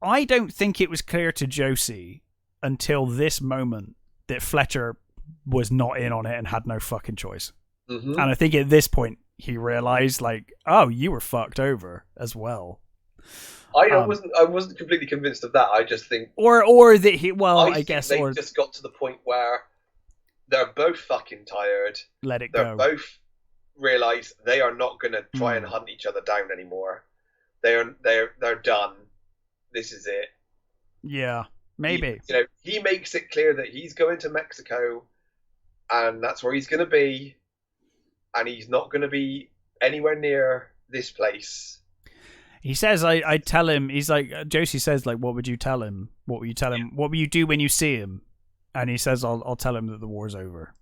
I don't think it was clear to Josey until this moment that Fletcher was not in on it and had no fucking choice. Mm-hmm. And I think at this point he realized, like, oh, you were fucked over as well. I wasn't completely convinced of that. I just think, or that he, well, I guess, they or just got to the point where they're both fucking tired. let it They're go. both realize they are not going to try and hunt each other down anymore. They're done. This is it. Yeah, maybe. He makes it clear that he's going to Mexico, and that's where he's going to be, and he's not going to be anywhere near this place. He says, I tell him, he's like, Josey says, like, what would you tell him? What will you tell him? What will you do when you see him? And he says, I'll tell him that the war's over.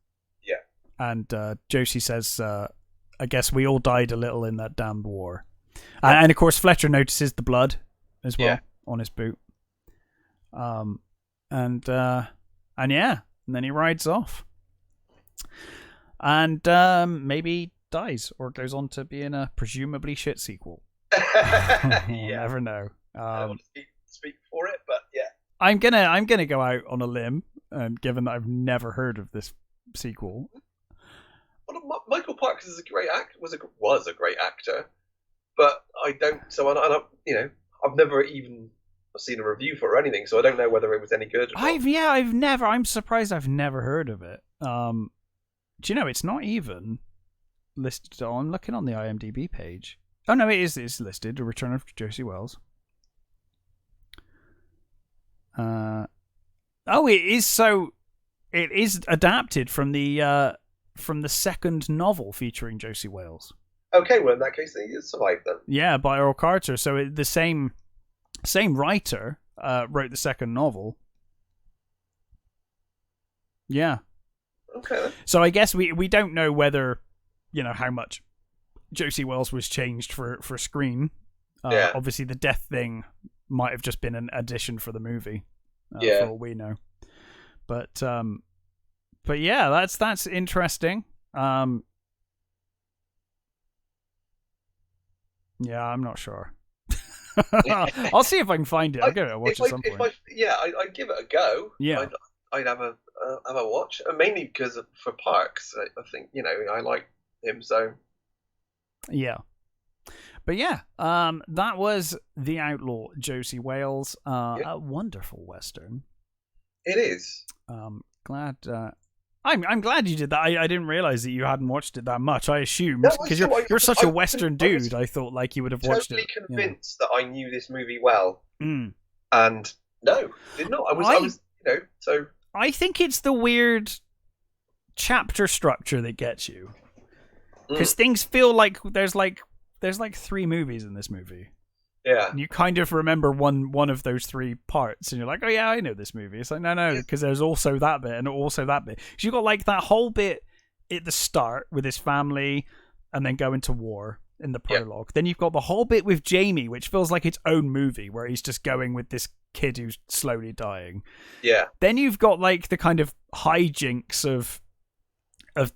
Yeah. And Josey says, I guess we all died a little in that damned war. Yeah. And of course, Fletcher notices the blood as well on his boot. And then he rides off. And maybe dies or goes on to be in a presumably shit sequel. You never know. I don't want to speak for it, but yeah. I'm gonna go out on a limb, given that I've never heard of this sequel. Well, Michael Parks is a great was a great actor, but I don't. So I don't. I've never even seen a review for it or anything, so I don't know whether it was any good. I'm surprised I've never heard of it. Do you know it's not even listed? I'm looking on the IMDb page. Oh no, it is. It's listed. The Return of Josey Wales. It is. So it is adapted from the second novel featuring Josey Wales. Okay, well in that case, he survived then. Yeah, by Earl Carter. So the same writer wrote the second novel. Yeah. Okay. So I guess we don't know whether how much Josey Wales was changed for screen. Obviously, the death thing might have just been an addition for the movie. For all we know. But yeah, that's interesting. Yeah, I'm not sure. I'll see if I can find it. I'll go watch it at some point. I'd give it a go. Yeah, I'd have a watch, mainly because for Parks. I think I like him so. Yeah. But yeah, that was The Outlaw Josey Wales. A wonderful Western. It is. Glad. I'm glad you did that. I didn't realize that you hadn't watched it that much. I assumed because you're such a Western dude. I thought like you would have watched it. Totally convinced that I knew this movie well, and no, did not. I was so. I think it's the weird chapter structure that gets you, because things feel like there's like 3 movies in this movie. Yeah. And you kind of remember one of those 3 parts, and you're like, oh yeah, I know this movie. It's like, no, because there's also that bit and also that bit. So you've got like that whole bit at the start with his family, and then going to war in the prologue. Then you've got the whole bit with Jamie, which feels like its own movie, where he's just going with this kid who's slowly dying. Yeah. Then you've got like the kind of hijinks of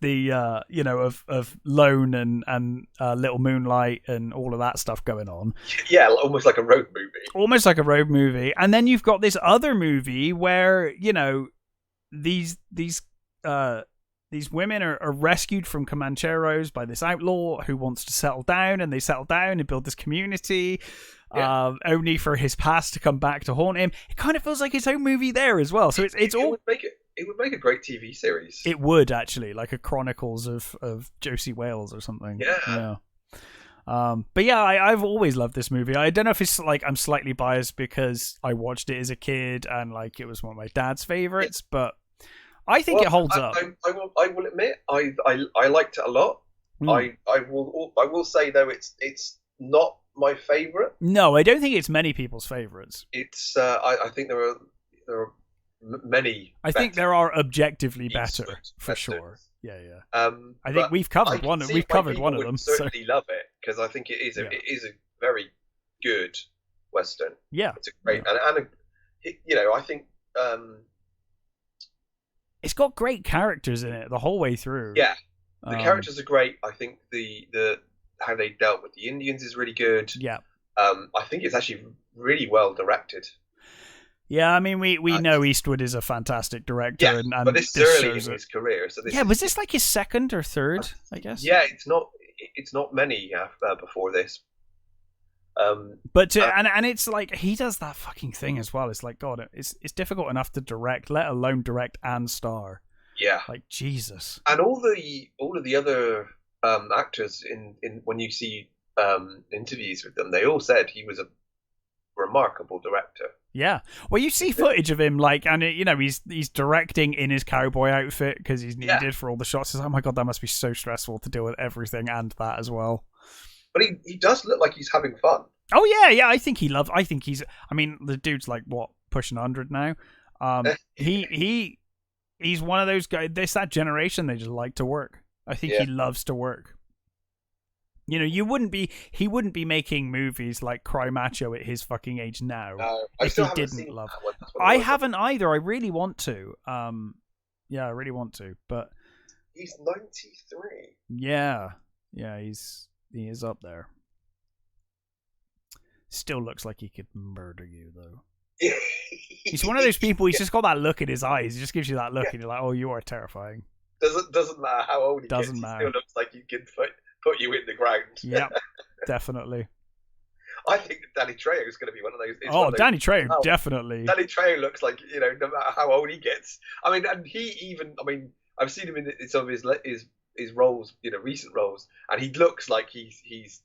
the of Lone and Little Moonlight and all of that stuff going on. Yeah, almost like a road movie. And then you've got this other movie where these women are rescued from Comancheros by this outlaw who wants to settle down, and they settle down and build this community. Only for his past to come back to haunt him. It kind of feels like his own movie there as well. So it's all. It would make a great TV series. It would actually, like a Chronicles of Josey Wales or something. Yeah. But yeah, I've always loved this movie. I don't know if it's like I'm slightly biased because I watched it as a kid and like it was one of my dad's favorites, but I think it holds up. I will admit I liked it a lot. I will say though it's not my favorite. No, I don't think it's many people's favorites. It's I think there are many. I think there are objectively better for sure. Yeah. I think we've covered one. We've covered one of them. Certainly love it because I think it is a very good Western. Yeah, it's a great and I think it's got great characters in it the whole way through. Yeah, the characters are great. I think the how they dealt with the Indians is really good. Yeah. I think it's actually really well directed. Yeah, I mean, we know Eastwood is a fantastic director, Yeah, and but this is early in his career, so was this like his second or third? I guess. Yeah, it's not many before this. But and it's like he does that fucking thing as well. It's like, God, it's difficult enough to direct, let alone direct and star. Yeah, like Jesus. And all of the other actors in when you see interviews with them, they all said he was a remarkable director. Yeah, well, you see footage of him, like, and he's directing in his cowboy outfit because he's needed for all the shots. It's like, oh my God, that must be so stressful to deal with everything and that as well. But he does look like he's having fun. Oh yeah. I think he's. I mean, the dude's like what, pushing 100 now. He's one of those guys. There's that generation, they just like to work. I think he loves to work. He wouldn't be making movies like Cry Macho at his fucking age now. I still haven't seen love. That one. I haven't either. I really want to. Yeah, I really want to. But he's 93. Yeah, he is up there. Still looks like he could murder you though. He's one of those people. He's just got that look in his eyes. He just gives you that look, and you're like, "Oh, you are terrifying." Doesn't matter how old he doesn't gets. Matter. He still looks like he can put you in the ground. Yeah, definitely. I think Danny Trejo is going to be one of those. Danny Trejo, definitely. Danny Trejo looks like, no matter how old he gets. I mean, and I've seen him in some of his roles, recent roles, and he looks like he's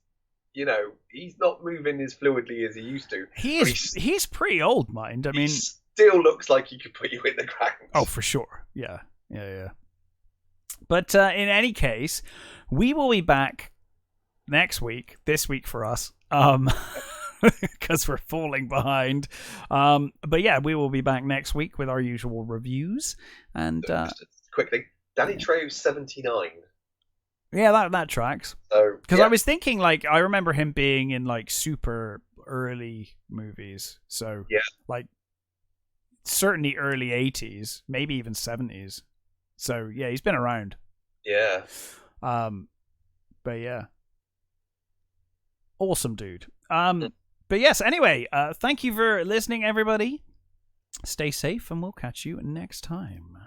not moving as fluidly as he used to. He's pretty old, mind. I mean, he still looks like he could put you in the ground. Oh, for sure. Yeah. But in any case, we will be back next week. This week for us, because we're falling behind. But yeah, we will be back next week with our usual reviews. And quickly, Danny Trejo's 79. Yeah, that tracks. So, because I was thinking, like, I remember him being in like super early movies. So like certainly early 80s, maybe even 70s. So yeah, he's been around. Yeah. But yeah, awesome dude. But yes. Anyway, thank you for listening, everybody. Stay safe, and we'll catch you next time.